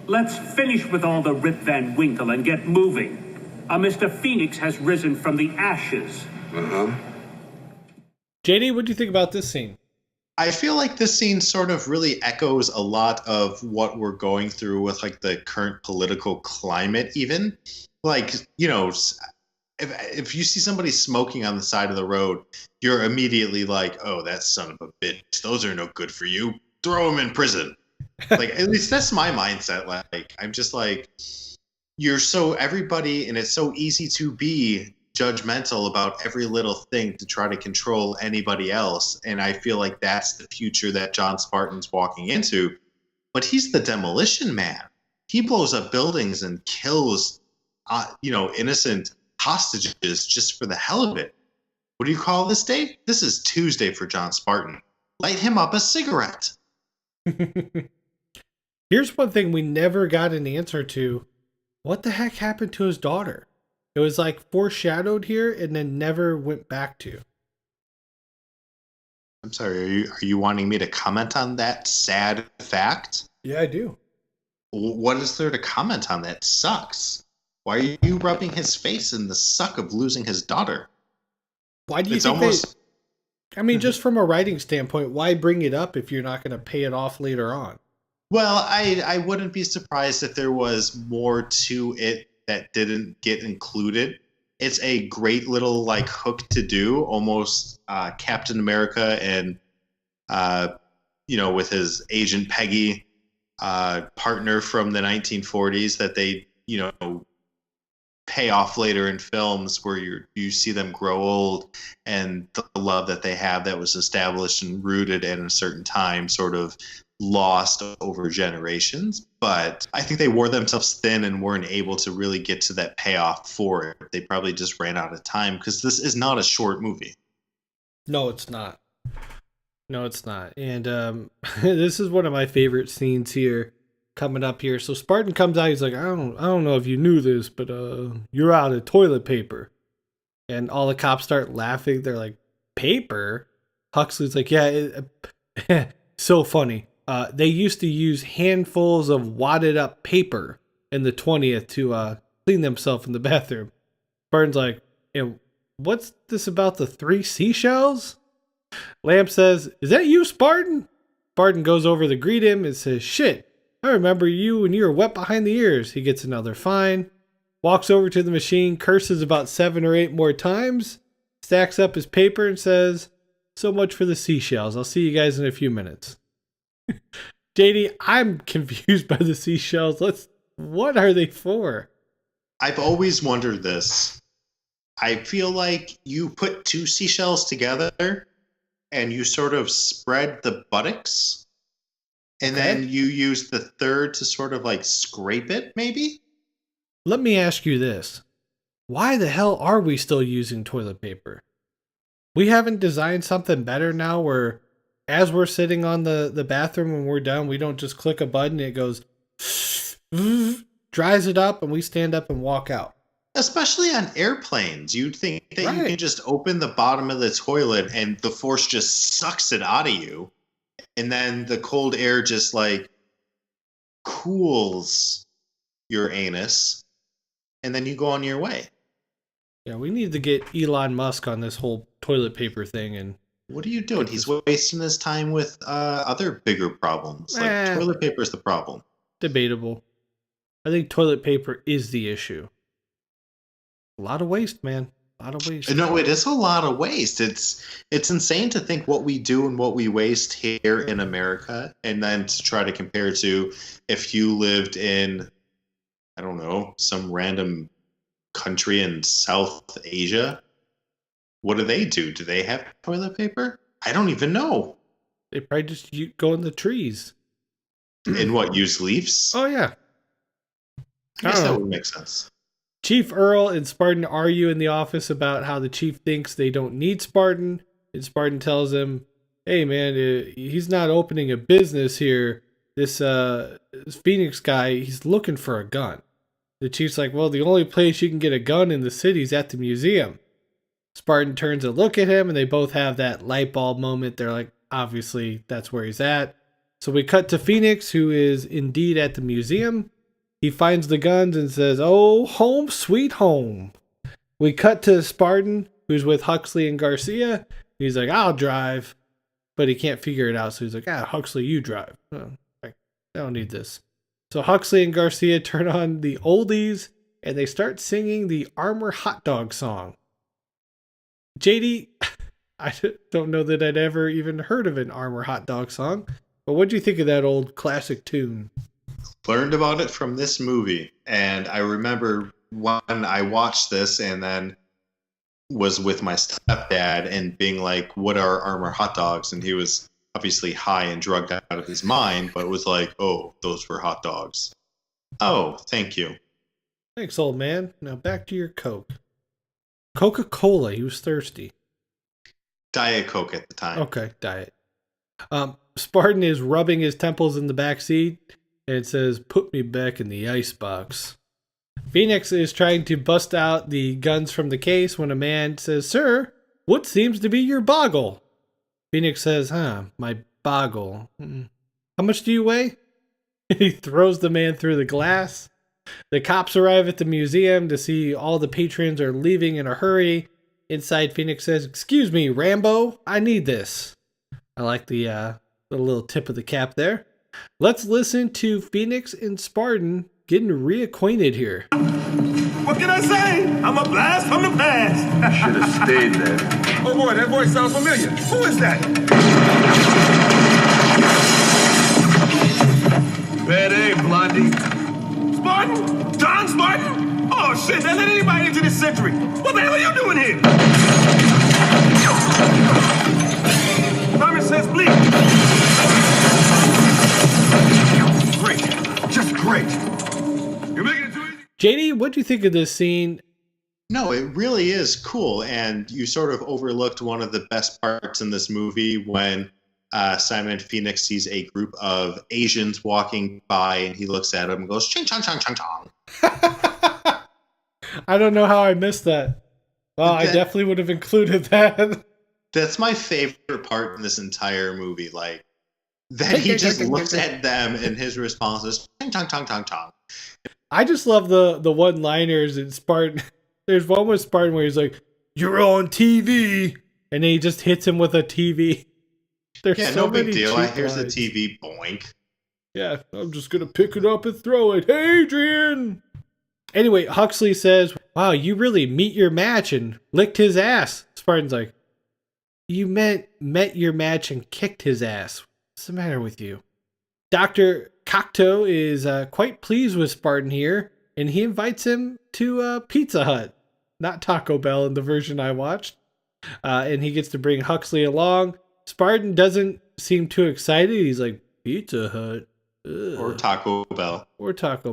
let's finish with all the Rip Van Winkle and get moving. Mr. Phoenix has risen from the ashes. JD, what do you think about this scene? I feel like this scene sort of really echoes a lot of what we're going through with like the current political climate even. Like, if you see somebody smoking on the side of the road, you're immediately like, oh, that son of a bitch. Those are no good for you. Throw him in prison. Like, at least that's my mindset. Like, I'm just like, you're so everybody, and it's so easy to be judgmental about every little thing to try to control anybody else. And I feel like that's the future that John Spartan's walking into. But he's the Demolition Man. He blows up buildings and kills, innocent hostages just for the hell of it. What do you call this day? This is Tuesday for John Spartan. Light him up a cigarette. Here's one thing we never got an answer to. What the heck happened to his daughter? It was like foreshadowed here and then never went back to. I'm sorry, are you wanting me to comment on that sad fact? Yeah, I do. What is there to comment on? That sucks. Why are you rubbing his face in the suck of losing his daughter? Why do you think I mean, just from a writing standpoint, why bring it up if you're not going to pay it off later on? Well, I wouldn't be surprised if there was more to it that didn't get included. It's a great little like hook to do, almost Captain America and with his agent Peggy partner from the 1940s that they pay off later in films where you see them grow old and the love that they have that was established and rooted in a certain time sort of lost over generations. But I think they wore themselves thin and weren't able to really get to that payoff for it. They probably just ran out of time because this is not a short movie. No, it's not. And this is one of my favorite scenes here coming up here. So Spartan comes out, he's like, I don't know if you knew this, but you're out of toilet paper. And all the cops start laughing. They're like, paper? Huxley's like, yeah, so funny. They used to use handfuls of wadded up paper in the 20th to clean themselves in the bathroom. Spartan's like, and what's this about the 3 seashells? Lamb says, is that you, Spartan? Spartan goes over to greet him and says, shit, I remember you when you were wet behind the ears. He gets another fine, walks over to the machine, curses about 7 or 8 more times, stacks up his paper and says, so much for the seashells. I'll see you guys in a few minutes. JD, I'm confused by the seashells. What are they for? I've always wondered this. I feel like you put 2 seashells together and you sort of spread the buttocks. And then you use the third to sort of like scrape it, maybe? Let me ask you this. Why the hell are we still using toilet paper? We haven't designed something better now where as we're sitting on the bathroom when we're done, we don't just click a button, it goes, dries it up, and we stand up and walk out. Especially on airplanes. You'd think that you can just open the bottom of the toilet and the force just sucks it out of you. And then the cold air just like cools your anus. And then you go on your way. Yeah, we need to get Elon Musk on this whole toilet paper thing. And what are you doing? He's wasting his time with other bigger problems. Like toilet paper is the problem. Debatable. I think toilet paper is the issue. A lot of waste, man. A lot of waste. No, it is a lot of waste. It's insane to think what we do and what we waste here in America, and then to try to compare to if you lived in, I don't know, some random country in South Asia. What do they do? Do they have toilet paper? I don't even know. They probably just go in the trees. And what, use leaves? Oh, yeah. I guess that would make sense. Chief Earl and Spartan argue in the office about how the chief thinks they don't need Spartan. And Spartan tells him, hey, man, he's not opening a business here. This Phoenix guy, he's looking for a gun. The chief's like, well, the only place you can get a gun in the city is at the museum. Spartan turns to look at him, and they both have that light bulb moment. They're like, obviously, that's where he's at. So we cut to Phoenix, who is indeed at the museum. He finds the guns and says, oh, home sweet home. We cut to Spartan, who's with Huxley and Garcia. He's like, I'll drive. But he can't figure it out. So he's like, Huxley, you drive. I don't need this. So Huxley and Garcia turn on the oldies, and they start singing the Armour Hot Dog song. JD, I don't know that I'd ever even heard of an Armour Hot Dog song. But what do you think of that old classic tune? Learned about it from this movie, and I remember when I watched this and then was with my stepdad and being like, what are Armour hot dogs? And he was obviously high and drugged out of his mind, but was like, oh, those were hot dogs. Oh, thank you. Thanks, old man. Now back to your Coke. Coca-Cola, he was thirsty. Diet Coke at the time. Okay, diet. Spartan is rubbing his temples in the back seat. And it says, put me back in the icebox. Phoenix is trying to bust out the guns from the case when a man says, "Sir, what seems to be your boggle?" Phoenix says, my boggle. How much do you weigh? He throws the man through the glass. The cops arrive at the museum to see all the patrons are leaving in a hurry. Inside, Phoenix says, "Excuse me, Rambo, I need this." I like the little tip of the cap there. Let's listen to Phoenix and Spartan getting reacquainted here. What can I say? I'm a blast from the past. Should have stayed there. Oh boy, that voice sounds familiar. Who is that? Bad A, Blondie. Spartan? John Spartan? Oh shit, they let anybody into this century. What the hell are you doing here? Simon says bleep. Great. Just great. You're making it too easy. JD, what do you think of this scene? No, it really is cool. And you sort of overlooked one of the best parts in this movie when Simon Phoenix sees a group of Asians walking by and he looks at them and goes, ching, chong, chong, chong, chong. I don't know how I missed that. Well, I definitely would have included that. That's my favorite part in this entire movie. Like, that he just looks at them and his response is, ching, chong, chong, chong, chong. I just love the one-liners in Spartan. There's one with Spartan where he's like, "You're on TV," and then he just hits him with a TV. There's no big deal. Here's the TV, boink. Yeah, I'm just gonna pick it up and throw it. Hey, Adrian! Anyway, Huxley says, "Wow, you really meet your match," and licked his ass. Spartan's like, "You met your match and kicked his ass. What's the matter with you?" Dr. Cocteau is quite pleased with Spartan here, and he invites him to Pizza Hut. Not Taco Bell in the version I watched. And he gets to bring Huxley along. Spartan doesn't seem too excited. He's like, "Pizza Hut? Ugh." Or Taco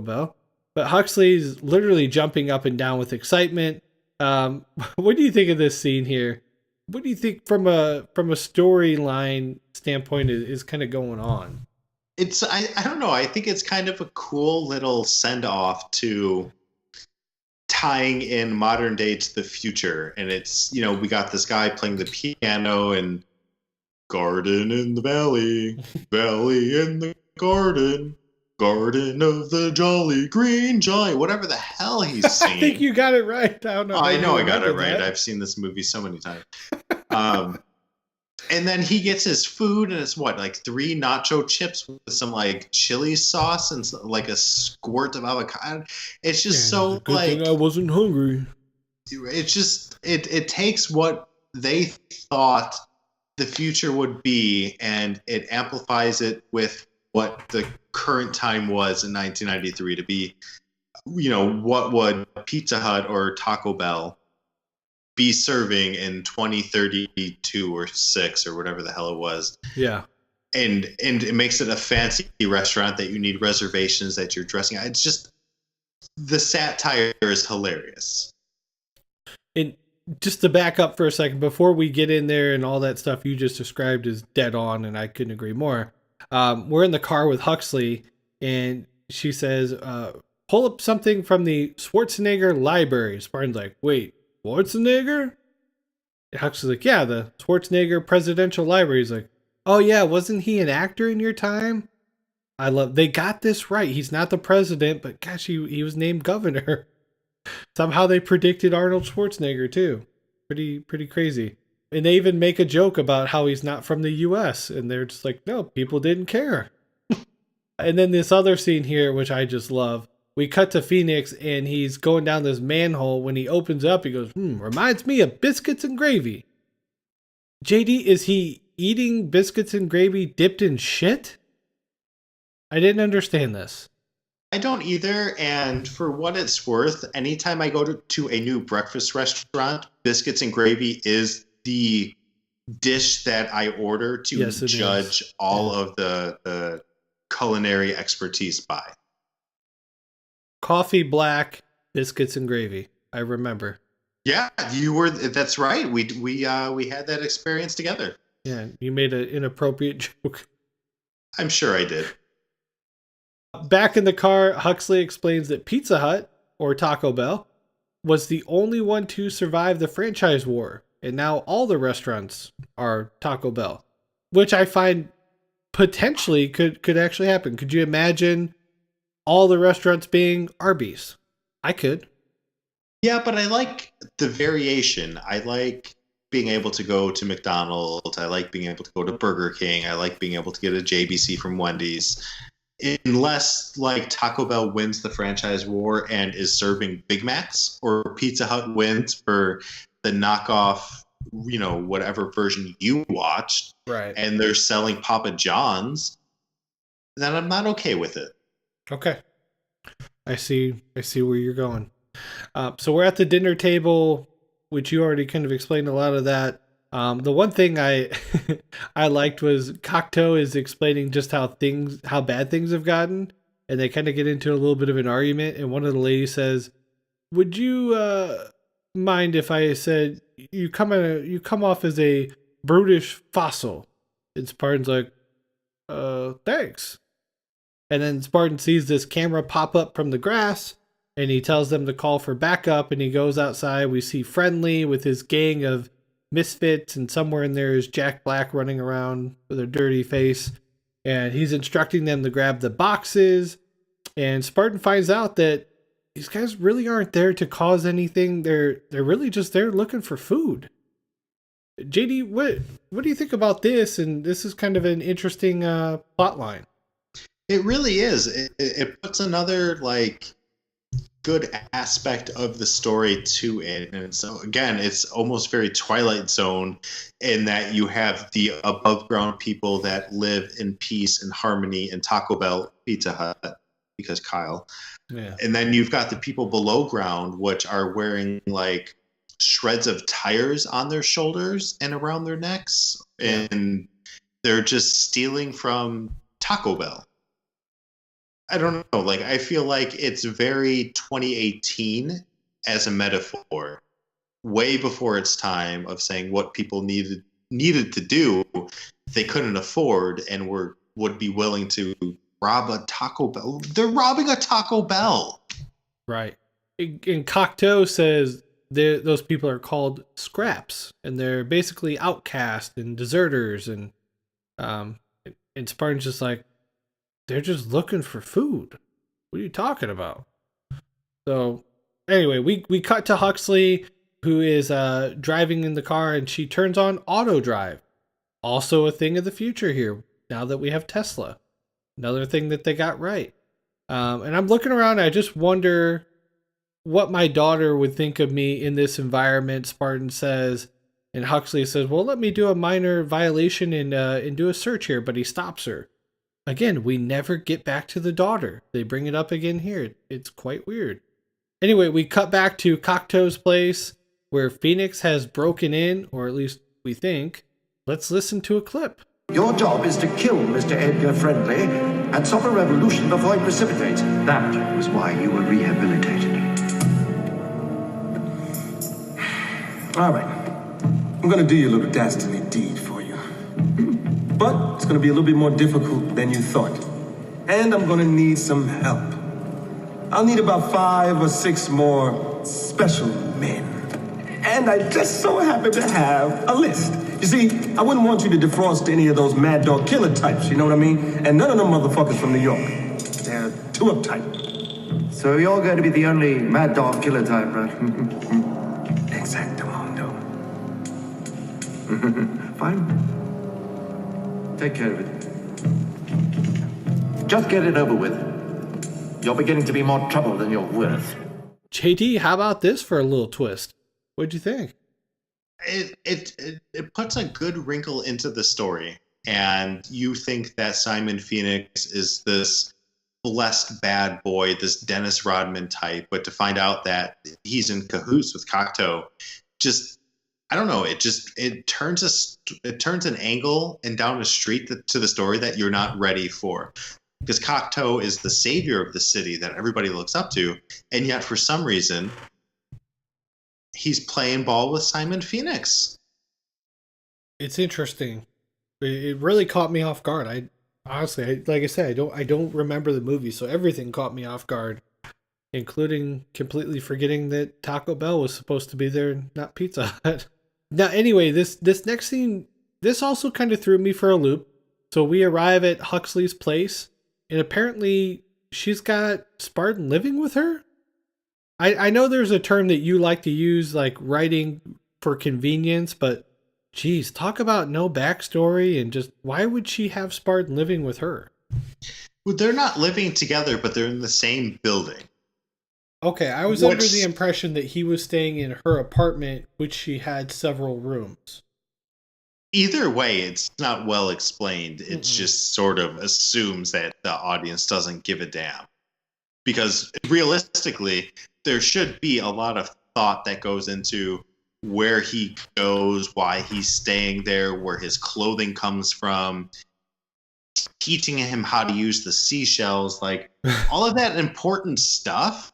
Bell. But Huxley's literally jumping up and down with excitement. What do you think of this scene here? What do you think from a storyline standpoint is kind of going on? It's I don't know. I think it's kind of a cool little send off to tying in modern day to the future. And it's, we got this guy playing the piano and garden in the valley, valley in the garden, garden of the jolly green giant, whatever the hell he's singing. I think you got it right. I don't know. I know I got it right. I've seen this movie so many times. And then he gets his food, and it's like 3 nacho chips with some like chili sauce and like a squirt of avocado. It's just so good like thing I wasn't hungry. It's just it takes what they thought the future would be, and it amplifies it with what the current time was in 1993 to be. What would Pizza Hut or Taco Bell be serving in 2032 or 6 or whatever the hell it was. Yeah. And it makes it a fancy restaurant that you need reservations, that you're dressing. It's just, the satire is hilarious. And just to back up for a second, before we get in there and all that stuff you just described is dead on, and I couldn't agree more. We're in the car with Huxley, and she says, pull up something from the Schwarzenegger library. Spartan's like, "Wait, Schwarzenegger?" And Huxley's like, "Yeah, the Schwarzenegger Presidential Library." He's like, "Oh yeah, wasn't he an actor in your time?" They got this right. He's not the president, but gosh, he was named governor. Somehow they predicted Arnold Schwarzenegger too. Pretty crazy. And they even make a joke about how he's not from the US, and they're just like, "No, people didn't care." And then this other scene here, which I just love. We cut to Phoenix, and he's going down this manhole. When he opens up, he goes, "Reminds me of biscuits and gravy." JD, is he eating biscuits and gravy dipped in shit? I didn't understand this. I don't either, and for what it's worth, anytime I go to a new breakfast restaurant, biscuits and gravy is the dish that I order to judge all of the culinary expertise by. Coffee black, biscuits and gravy. I remember. Yeah, you were. That's right. We had that experience together. Yeah, you made an inappropriate joke. I'm sure I did. Back in the car, Huxley explains that Pizza Hut, or Taco Bell, was the only one to survive the franchise war. And now all the restaurants are Taco Bell, which I find potentially could actually happen. Could you imagine all the restaurants being Arby's? I could. Yeah, but I like the variation. I like being able to go to McDonald's. I like being able to go to Burger King. I like being able to get a JBC from Wendy's. Unless like Taco Bell wins the franchise war and is serving Big Macs, or Pizza Hut wins for the knockoff, whatever version you watched, right? And they're selling Papa John's, then I'm not okay with it. Okay, I see where you're going. So we're at the dinner table, which you already kind of explained a lot of that. The one thing I I liked was Cocteau is explaining just how bad things have gotten, and they kind of get into a little bit of an argument. And one of the ladies says, "Would you mind if I said you come off as a brutish fossil?" And Spartan's like, thanks." And then Spartan sees this camera pop up from the grass, and he tells them to call for backup. And he goes outside. We see Friendly with his gang of misfits, and somewhere in there is Jack Black running around with a dirty face, and he's instructing them to grab the boxes. And Spartan finds out that these guys really aren't there to cause anything. They're really just there looking for food. JD, what do you think about this? And this is kind of an interesting plot line. It really is. It puts another good aspect of the story to it. And so again, it's almost very Twilight Zone in that you have the above ground people that live in peace and harmony in Taco Bell, Pizza Hut, because Kyle. Yeah. And then you've got the people below ground, which are wearing shreds of tires on their shoulders and around their necks. And they're just stealing from Taco Bell. I don't know. I feel like it's very 2018 as a metaphor, way before its time of saying what people needed to do they couldn't afford and would be willing to rob a Taco Bell. They're robbing a Taco Bell. Right. And Cocteau says those people are called scraps, and they're basically outcasts and deserters. And Spartan's just like, they're just looking for food. What are you talking about? So anyway, we cut to Huxley, who is driving in the car, and she turns on auto drive. Also a thing of the future here, now that we have Tesla. Another thing that they got right. And I'm looking around, I just wonder what my daughter would think of me in this environment, Spartan says. And Huxley says, well, let me do a minor violation and do a search here, but he stops her. Again, we never get back to the daughter. They bring it up again here. It's quite weird. Anyway, we cut back to Cocteau's place, where Phoenix has broken in, or at least we think. Let's listen to a clip. Your job is to kill Mr. Edgar Friendly and stop a revolution before it precipitates. That was why you were rehabilitated. All right. I'm gonna do your little dastardly deed for you. But it's gonna be a little bit more difficult than you thought. And I'm gonna need some help. I'll need about 5 or 6 more special men. And I just so happen to have a list. You see, I wouldn't want you to defrost any of those mad dog killer types, you know what I mean? And none of them motherfuckers from New York. They're too uptight. So you're going to be the only mad dog killer type, right? Exactamundo. Fine. Take care of it. Just get it over with. You're beginning to be more trouble than you're worth. JD, how about this for a little twist? What'd you think? It puts a good wrinkle into the story, and you think that Simon Phoenix is this blessed bad boy, this Dennis Rodman type, but to find out that he's in cahoots with Cocteau, just I don't know. It turns an angle and down a street to the story that you're not ready for, because Cocteau is the savior of the city that everybody looks up to, and yet for some reason he's playing ball with Simon Phoenix. It's interesting. It really caught me off guard. I honestly, like I said, I don't remember the movie, so everything caught me off guard. including completely forgetting that Taco Bell was supposed to be there, not Pizza Hut. Now, anyway, this next scene, this also kind of threw me for a loop. So we arrive at Huxley's place, and apparently she's got Spartan living with her. I know there's a term that you like to use, like writing for convenience, but geez, talk about no backstory and just why would she have Spartan living with her? Well, they're not living together, but they're in the same building. Okay, I was under the impression that he was staying in her apartment, which she had several rooms. Either way, it's not well explained. It's just sort of assumes that the audience doesn't give a damn. Because realistically, there should be a lot of thought that goes into where he goes, why he's staying there, where his clothing comes from, teaching him how to use the seashells, like all of that important stuff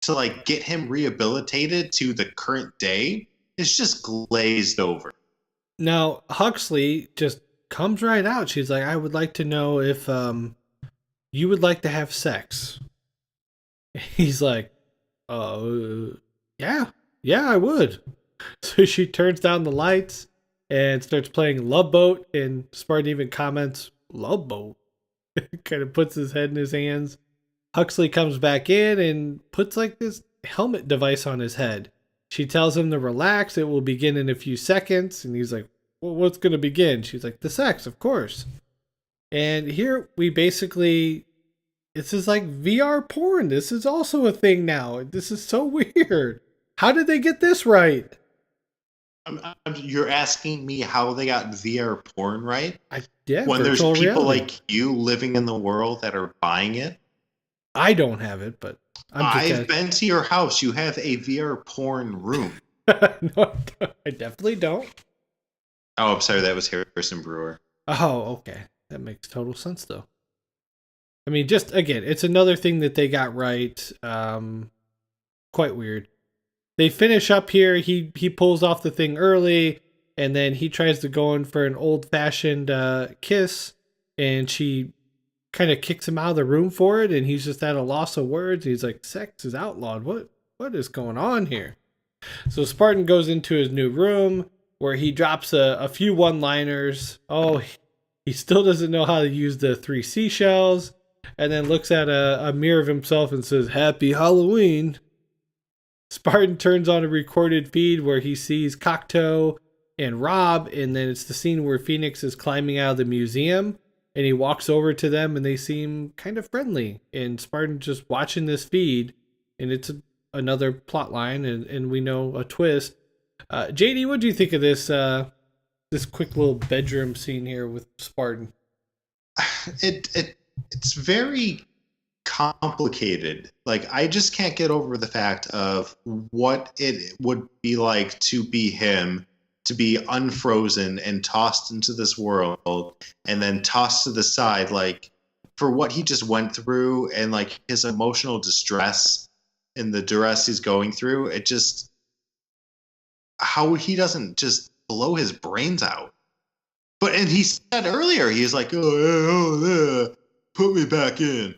to like get him rehabilitated to the current day is just glazed over. Now, Huxley just comes right out. She's like, I would like to know if you would like to have sex. He's like, yeah, I would. So she turns down the lights and starts playing Love Boat, and Spartan even comments, Love Boat. Kind of puts his head in his hands. Huxley comes back in and puts like this helmet device on his head. She tells him to relax. It will begin in a few seconds. And he's like, well, what's going to begin? She's like, the sex, of course. And here we basically, this is like VR porn. This is also a thing now. This is so weird. How did they get this right? You're asking me how they got VR porn right? Yeah, when there's people reality. like you living in the world that are buying it? I don't have it, but I've been to your house. You have a VR porn room. No, I definitely don't. Oh, I'm sorry. That was Harrison Brewer. Oh, okay. That makes total sense, though. I mean, just, again, it's another thing that they got right. Quite weird. They finish up here. He pulls off the thing early, and then he tries to go in for an old-fashioned kiss, and she kind of kicks him out of the room for it, and he's just at a loss of words. He's like, sex is outlawed. What is going on here? So Spartan goes into his new room, where he drops a few one-liners. Oh, he still doesn't know how to use the 3 seashells, and then looks at a mirror of himself and says, Happy Halloween. Spartan turns on a recorded feed where he sees Cocteau and Rob, and then it's the scene where Phoenix is climbing out of the museum, and he walks over to them, and they seem kind of friendly. And Spartan's just watching this feed, and it's another plot line, and we know a twist. JD, what do you think of this this quick little bedroom scene here with Spartan? It's very complicated. Like, I just can't get over the fact of what it would be like to be him, to be unfrozen and tossed into this world and then tossed to the side, like, for what he just went through and like his emotional distress and the duress he's going through. It just, how he doesn't just blow his brains out. And he said earlier, he's like, put me back in.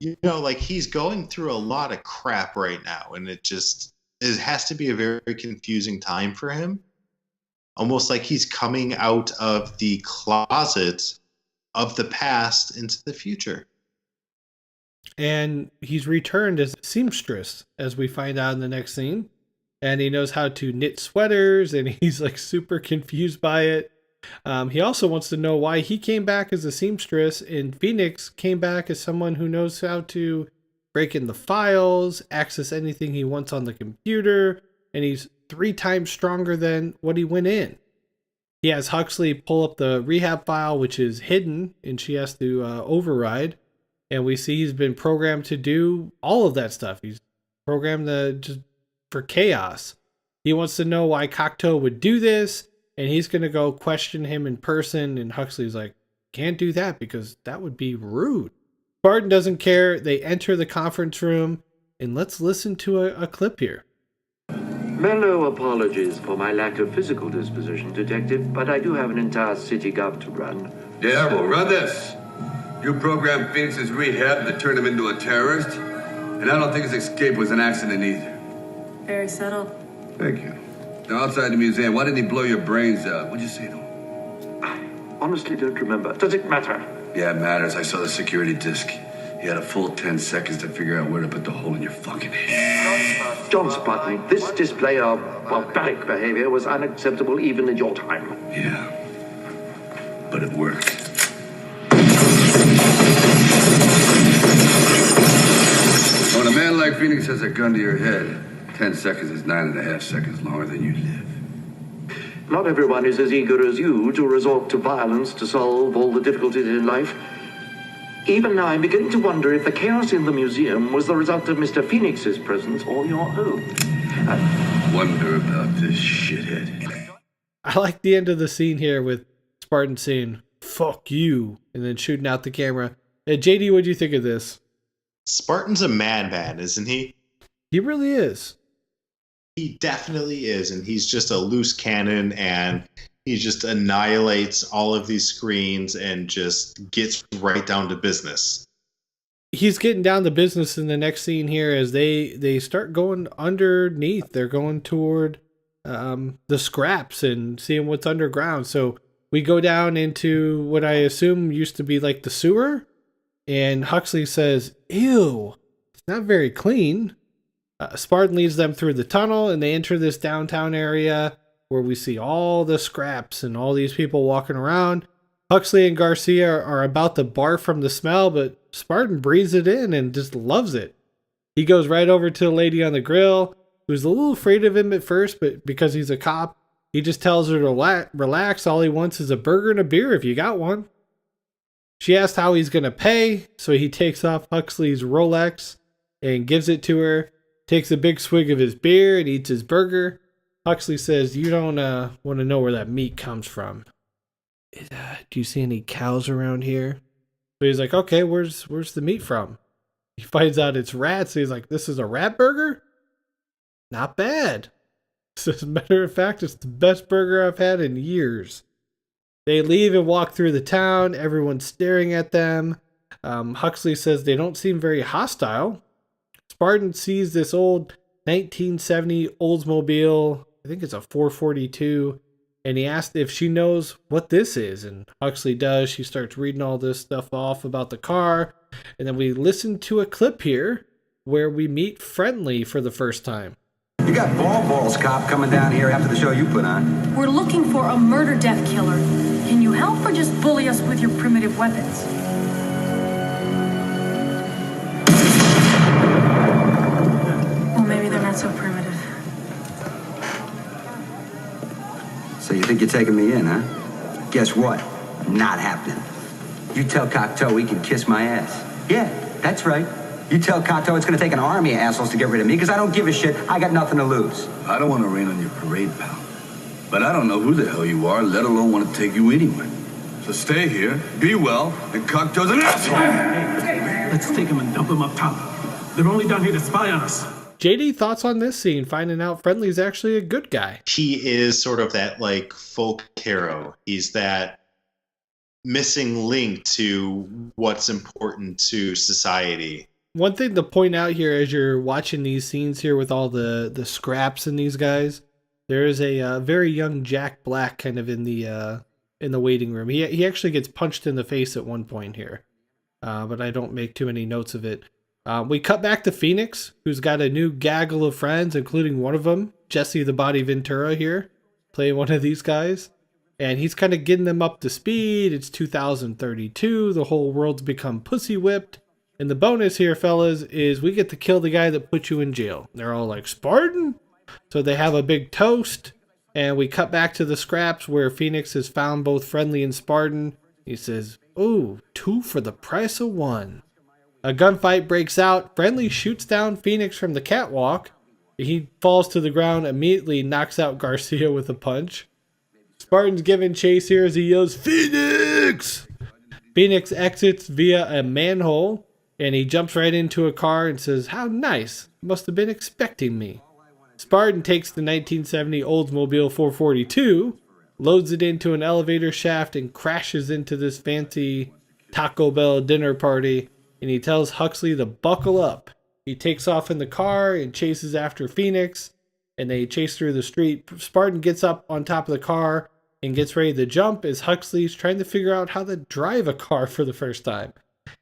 You know, like, he's going through a lot of crap right now, and it has to be a very confusing time for him. Almost like he's coming out of the closet of the past into the future. And he's returned as a seamstress, as we find out in the next scene. And he knows how to knit sweaters, and he's like super confused by it. He also wants to know why he came back as a seamstress, and Phoenix came back as someone who knows how to break in the files, access anything he wants on the computer, and he's 3 times stronger than what he went in. He has Huxley pull up the rehab file, which is hidden, and she has to override. And we see he's been programmed to do all of that stuff. He's programmed just for chaos. He wants to know why Cocteau would do this, and he's going to go question him in person. And Huxley's like, can't do that because that would be rude. Spartan doesn't care. They enter the conference room, and let's listen to a clip here. Mellow apologies for my lack of physical disposition, Detective, but I do have an entire city gov to run. Yeah, well, run this. You programmed Phoenix's rehab to turn him into a terrorist? And I don't think his escape was an accident either. Very subtle. Thank you. Now, outside the museum, why didn't he blow your brains out? What'd you say to him? I honestly don't remember. Does it matter? Yeah, it matters. I saw the security disc. He had a full 10 seconds to figure out where to put the hole in your fucking head. John Spartan, this display of barbaric behavior was unacceptable even in your time. Yeah. But it worked. When a man like Phoenix has a gun to your head, 10 seconds is 9.5 seconds longer than you live. Not everyone is as eager as you to resort to violence to solve all the difficulties in life. Even now, I'm beginning to wonder if the chaos in the museum was the result of Mr. Phoenix's presence or your own. Wonder about this shithead. I like the end of the scene here with Spartan saying, "Fuck you," and then shooting out the camera. JD, what do you think of this? Spartan's a madman, isn't he? He really is. He definitely is, and he's just a loose cannon, and he just annihilates all of these screens and just gets right down to business. He's getting down to business in the next scene here as they start going underneath. They're going toward the scraps and seeing what's underground. So we go down into what I assume used to be like the sewer, and Huxley says, "Ew, it's not very clean." Spartan leads them through the tunnel, and they enter this downtown area where we see all the scraps and all these people walking around. Huxley and Garcia are about to barf from the smell, but Spartan breathes it in and just loves it. He goes right over to the lady on the grill, who's a little afraid of him at first, but because he's a cop, he just tells her to relax. All he wants is a burger and a beer if you got one. She asks how he's going to pay, so he takes off Huxley's Rolex and gives it to her, takes a big swig of his beer and eats his burger. Huxley says, "You don't want to know where that meat comes from. Do you see any cows around here?" So he's like, "Okay, where's the meat from?" He finds out it's rats. So he's like, "This is a rat burger? Not bad." So as a matter of fact, it's the best burger I've had in years. They leave and walk through the town. Everyone's staring at them. Huxley says they don't seem very hostile. Spartan sees this old 1970 Oldsmobile, I think it's a 442, and he asked if she knows what this is, and Huxley does. She starts reading all this stuff off about the car, and then we listen to a clip here where we meet Friendly for the first time. You got balls, cop, coming down here after the show you put on. We're looking for a murder-death killer. Can you help or just bully us with your primitive weapons? Well, maybe they're not so primitive. So you think you're taking me in, huh? Guess what? Not happening. You tell Cocteau he can kiss my ass. Yeah, that's right. You tell Cocteau it's going to take an army of assholes to get rid of me because I don't give a shit. I got nothing to lose. I don't want to rain on your parade, pal. But I don't know who the hell you are, let alone want to take you anywhere. So stay here, be well, and Cocteau's an asshole. Hey, let's take him and dump him up top. They're only down here to spy on us. JD, thoughts on this scene, finding out Friendly's actually a good guy? He is sort of that, like, folk hero. He's that missing link to what's important to society. One thing to point out here as you're watching these scenes here with all the scraps in these guys, there is a very young Jack Black kind of in the waiting room. He actually gets punched in the face at one point here, but I don't make too many notes of it. We cut back to Phoenix, who's got a new gaggle of friends, including one of them, Jesse the Body Ventura here, playing one of these guys. And he's kind of getting them up to speed. It's 2032. The whole world's become pussy whipped. And the bonus here, fellas, is we get to kill the guy that put you in jail. They're all like, "Spartan?" So they have a big toast. And we cut back to the scraps where Phoenix has found both Friendly and Spartan. He says, "Ooh, 2 for the price of 1. A gunfight breaks out. Friendly shoots down Phoenix from the catwalk. He falls to the ground, immediately knocks out Garcia with a punch. Spartan's giving chase here as he yells, "Phoenix!" Phoenix exits via a manhole, and he jumps right into a car and says, "How nice. Must have been expecting me." Spartan takes the 1970 Oldsmobile 442, loads it into an elevator shaft, and crashes into this fancy Taco Bell dinner party, and he tells Huxley to buckle up. He takes off in the car and chases after Phoenix, and they chase through the street. Spartan gets up on top of the car and gets ready to jump as Huxley's trying to figure out how to drive a car for the first time.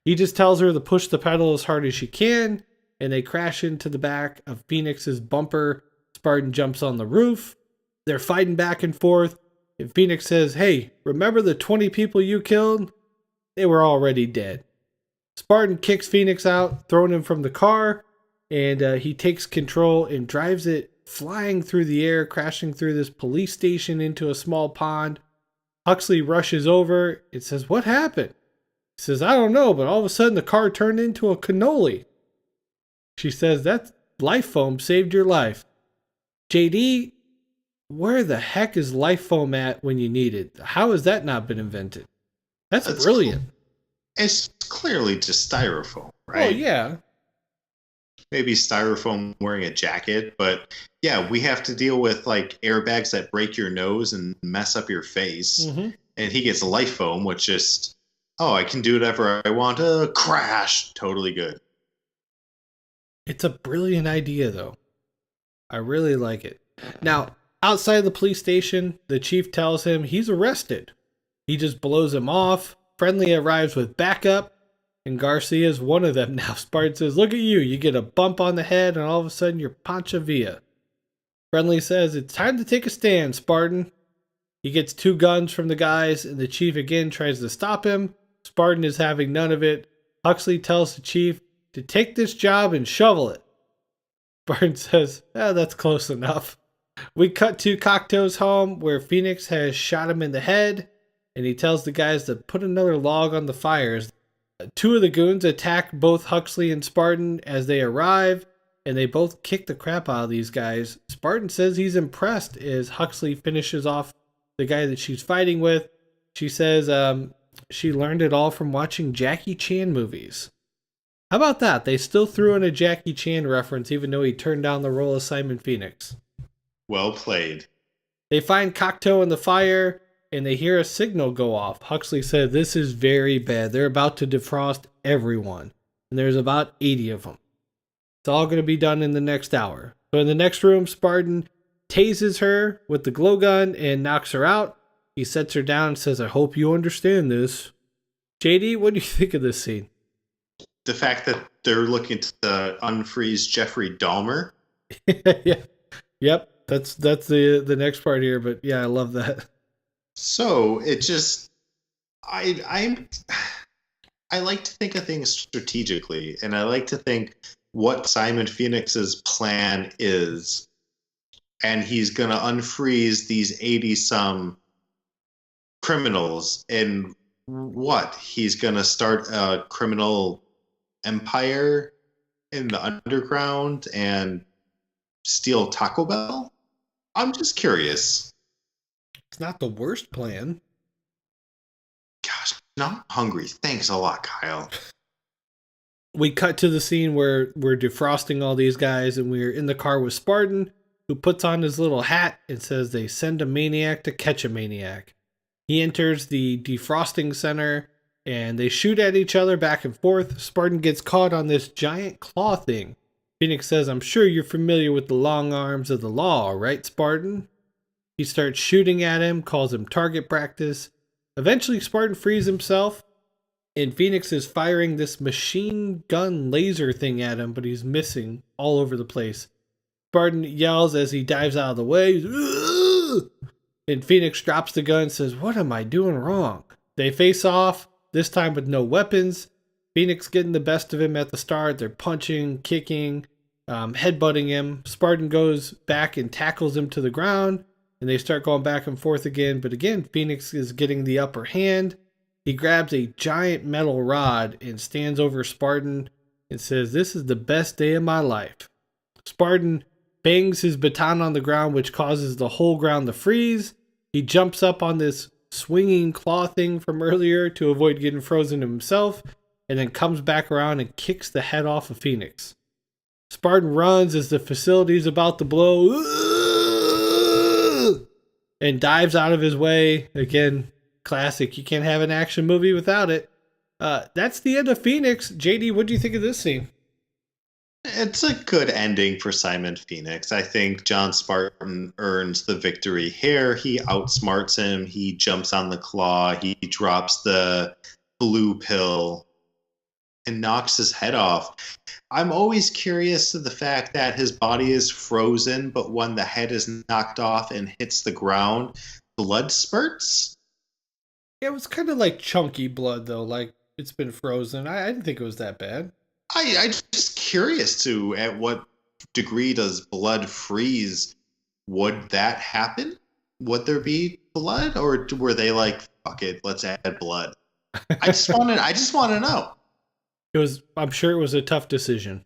He just tells her to push the pedal as hard as she can, and they crash into the back of Phoenix's bumper. Spartan jumps on the roof. They're fighting back and forth, and Phoenix says, "Hey, remember the 20 people you killed? They were already dead." Spartan kicks Phoenix out, throwing him from the car, and he takes control and drives it flying through the air, crashing through this police station into a small pond. Huxley rushes over and says, "What happened?" He says, "I don't know, but all of a sudden the car turned into a cannoli." She says, "That life foam saved your life." JD, where the heck is life foam at when you need it? How has that not been invented? That's brilliant. It's clearly just styrofoam, right? Oh, yeah. Maybe styrofoam wearing a jacket, but yeah, we have to deal with like airbags that break your nose and mess up your face. Mm-hmm. And he gets life foam, which just, I can do whatever I want. Crash. Totally good. It's a brilliant idea, though. I really like it. Now, outside the police station, the chief tells him he's arrested. He just blows him off. Friendly arrives with backup, and Garcia's one of them now. Spartan says, "Look at you. You get a bump on the head, and all of a sudden you're Pancha Villa." Friendly says, "It's time to take a stand, Spartan." He gets 2 guns from the guys, and the chief again tries to stop him. Spartan is having none of it. Huxley tells the chief to take this job and shovel it. Spartan says, that's close enough. We cut to Cocteau's home, where Phoenix has shot him in the head, and he tells the guys to put another log on the fires. 2 of the goons attack both Huxley and Spartan as they arrive, and they both kick the crap out of these guys. Spartan says he's impressed as Huxley finishes off the guy that she's fighting with. She says she learned it all from watching Jackie Chan movies. How about that? They still threw in a Jackie Chan reference, even though he turned down the role of Simon Phoenix. Well played. They find Cocteau in the fire, and they hear a signal go off. Huxley said, "This is very bad. They're about to defrost everyone." And there's about 80 of them. It's all going to be done in the next hour. So in the next room, Spartan tases her with the glow gun and knocks her out. He sets her down and says, "I hope you understand this." JD, what do you think of this scene? The fact that they're looking to unfreeze Jeffrey Dahmer. Yeah. Yep. That's the next part here, but yeah, I love that. So it just, I like to think of things strategically, and I like to think what Simon Phoenix's plan is, and he's gonna unfreeze these 80-some criminals, and what? He's gonna start a criminal empire in the underground and steal Taco Bell? I'm just curious. It's not the worst plan. Gosh, now I'm hungry. Thanks a lot, Kyle. We cut to the scene where we're defrosting all these guys, and we're in the car with Spartan, who puts on his little hat and says they send a maniac to catch a maniac. He enters the defrosting center, and they shoot at each other back and forth. Spartan gets caught on this giant claw thing. Phoenix says, "I'm sure you're familiar with the long arms of the law, right, Spartan?" He starts shooting at him, calls him target practice. Eventually, Spartan frees himself, and Phoenix is firing this machine gun laser thing at him, but he's missing all over the place. Spartan yells as he dives out of the way, "Ugh!" And Phoenix drops the gun and says, "What am I doing wrong?" They face off, this time with no weapons. Phoenix getting the best of him at the start. They're punching, kicking, headbutting him. Spartan goes back and tackles him to the ground, and they start going back and forth again. But again, Phoenix is getting the upper hand. He grabs a giant metal rod and stands over Spartan and says, "This is the best day of my life." Spartan bangs his baton on the ground, which causes the whole ground to freeze. He jumps up on this swinging claw thing from earlier to avoid getting frozen himself, and then comes back around and kicks the head off of Phoenix. Spartan runs as the facility's about to blow, and dives out of his way. Again, classic. You can't have an action movie without it. That's the end of Phoenix. JD, what do you think of this scene? It's a good ending for Simon Phoenix. I think John Spartan earns the victory here. He outsmarts him. He jumps on the claw. He drops the blue pill and knocks his head off. I'm always curious to the fact that his body is frozen, but when the head is knocked off and hits the ground, blood spurts. Yeah, it was kind of like chunky blood, though. Like, it's been frozen. I didn't think it was that bad. I'm just curious to at what degree does blood freeze? Would that happen? Would there be blood, or were they like, "Fuck it, let's add blood"? I just want to know. I'm sure it was a tough decision.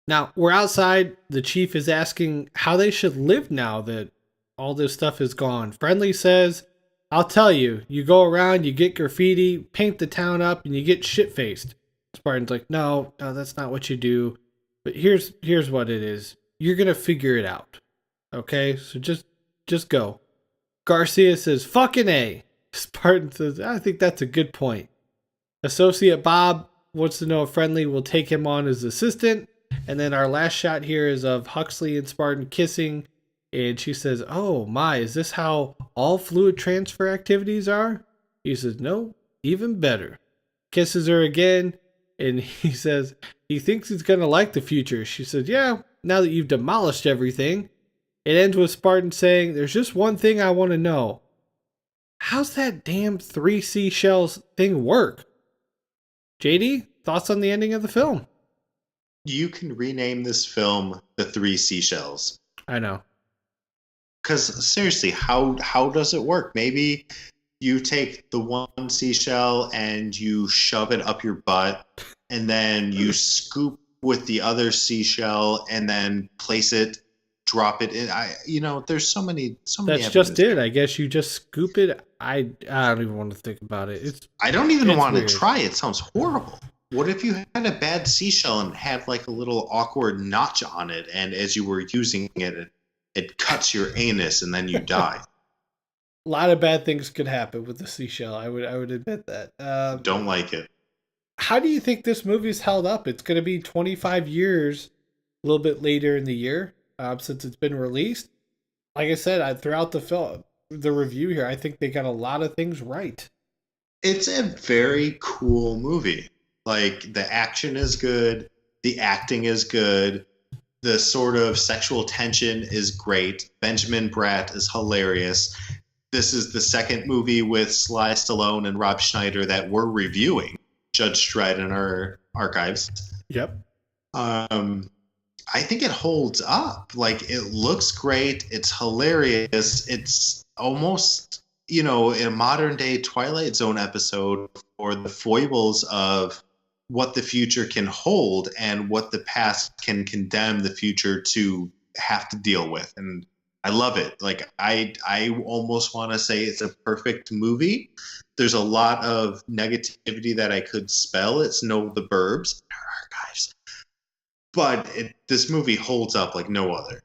Now we're outside. The chief is asking how they should live now that all this stuff is gone. Friendly says, "I'll tell you. You go around, you get graffiti, paint the town up, and you get shit faced." Spartan's like, no, that's not what you do. But here's what it is. You're gonna figure it out. Okay, so just go. Garcia says, fucking A. Spartan says, I think that's a good point. Associate Bob wants to know if Friendly will take him on as assistant. And then our last shot here is of Huxley and Spartan kissing. And she says, oh my, is this how all fluid transfer activities are? He says, no, even better. Kisses her again. And he says he thinks he's going to like the future. She says, yeah, now that you've demolished everything. It ends with Spartan saying, there's just one thing I want to know. How's that damn 3 seashells thing work? JD, thoughts on the ending of the film? You can rename this film The 3 Seashells. I know. Because seriously, how does it work? Maybe you take the one seashell and you shove it up your butt, and then you scoop with the other seashell and then place it, drop it in. There's so many. That's just it. I guess you just scoop it. I don't even want to think about it. I don't even want to try it. It sounds horrible. What if you had a bad seashell and had like a little awkward notch on it, and as you were using it, it cuts your anus and then you die? A lot of bad things could happen with the seashell. I would admit that. Don't like it. How do you think this movie's held up? It's going to be 25 years, a little bit later in the year, since it's been released. Like I said, throughout the review here, I think they got a lot of things right. It's a very cool movie. Like, the action is good, the acting is good, the sort of sexual tension is great. Benjamin Bratt is hilarious. This is the second movie with Sly Stallone and Rob Schneider that we're reviewing, Judge Dredd, in our archives. Yep. I think it holds up. Like, it looks great. It's hilarious. It's almost, in a modern day Twilight Zone episode for the foibles of what the future can hold and what the past can condemn the future to have to deal with. And I love it. Like, I almost want to say it's a perfect movie. There's a lot of negativity that I could spell. It's no The Burbs in our archives. But this movie holds up like no other.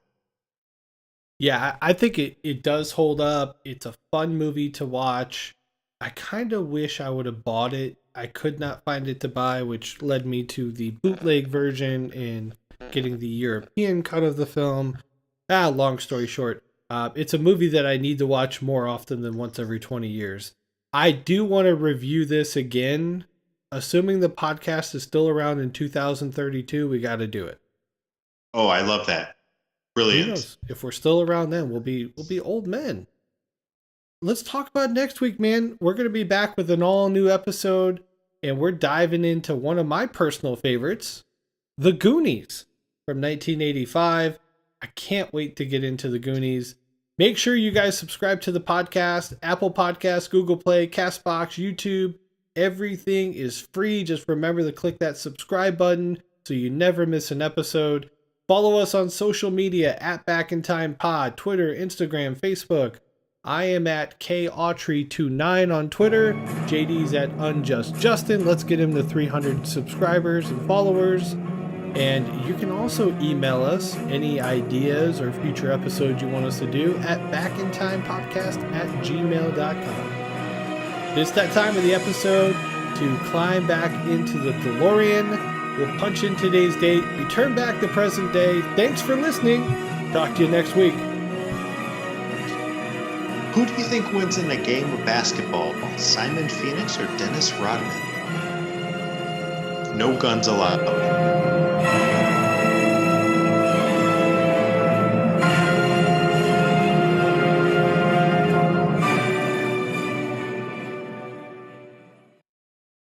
Yeah, I think it does hold up. It's a fun movie to watch. I kind of wish I would have bought it. I could not find it to buy, which led me to the bootleg version and getting the European cut of the film. Long story short, it's a movie that I need to watch more often than once every 20 years. I do want to review this again. Assuming the podcast is still around in 2032, we got to do it. Oh, I love that. Brilliant. Who knows? If we're still around then, we'll be old men. Let's talk about next week, man. We're going to be back with an all new episode, and we're diving into one of my personal favorites, The Goonies from 1985. I can't wait to get into The Goonies. Make sure you guys subscribe to the podcast, Apple Podcasts, Google Play, CastBox, YouTube. Everything is free. Just remember to click that subscribe button so you never miss an episode. Follow us on social media at backintimepod, Twitter, Instagram, Facebook. I am at kautry29 on Twitter. JD's at unjustjustin. Let's get him to 300 subscribers and followers. And you can also email us any ideas or future episodes you want us to do at backintimepodcast@gmail.com. It's that time of the episode to climb back into the DeLorean We'll punch in today's date, return back to present day. Thanks for listening. Talk to you next week. Who do you think wins in a game of basketball? Simon Phoenix or Dennis Rodman? No guns allowed.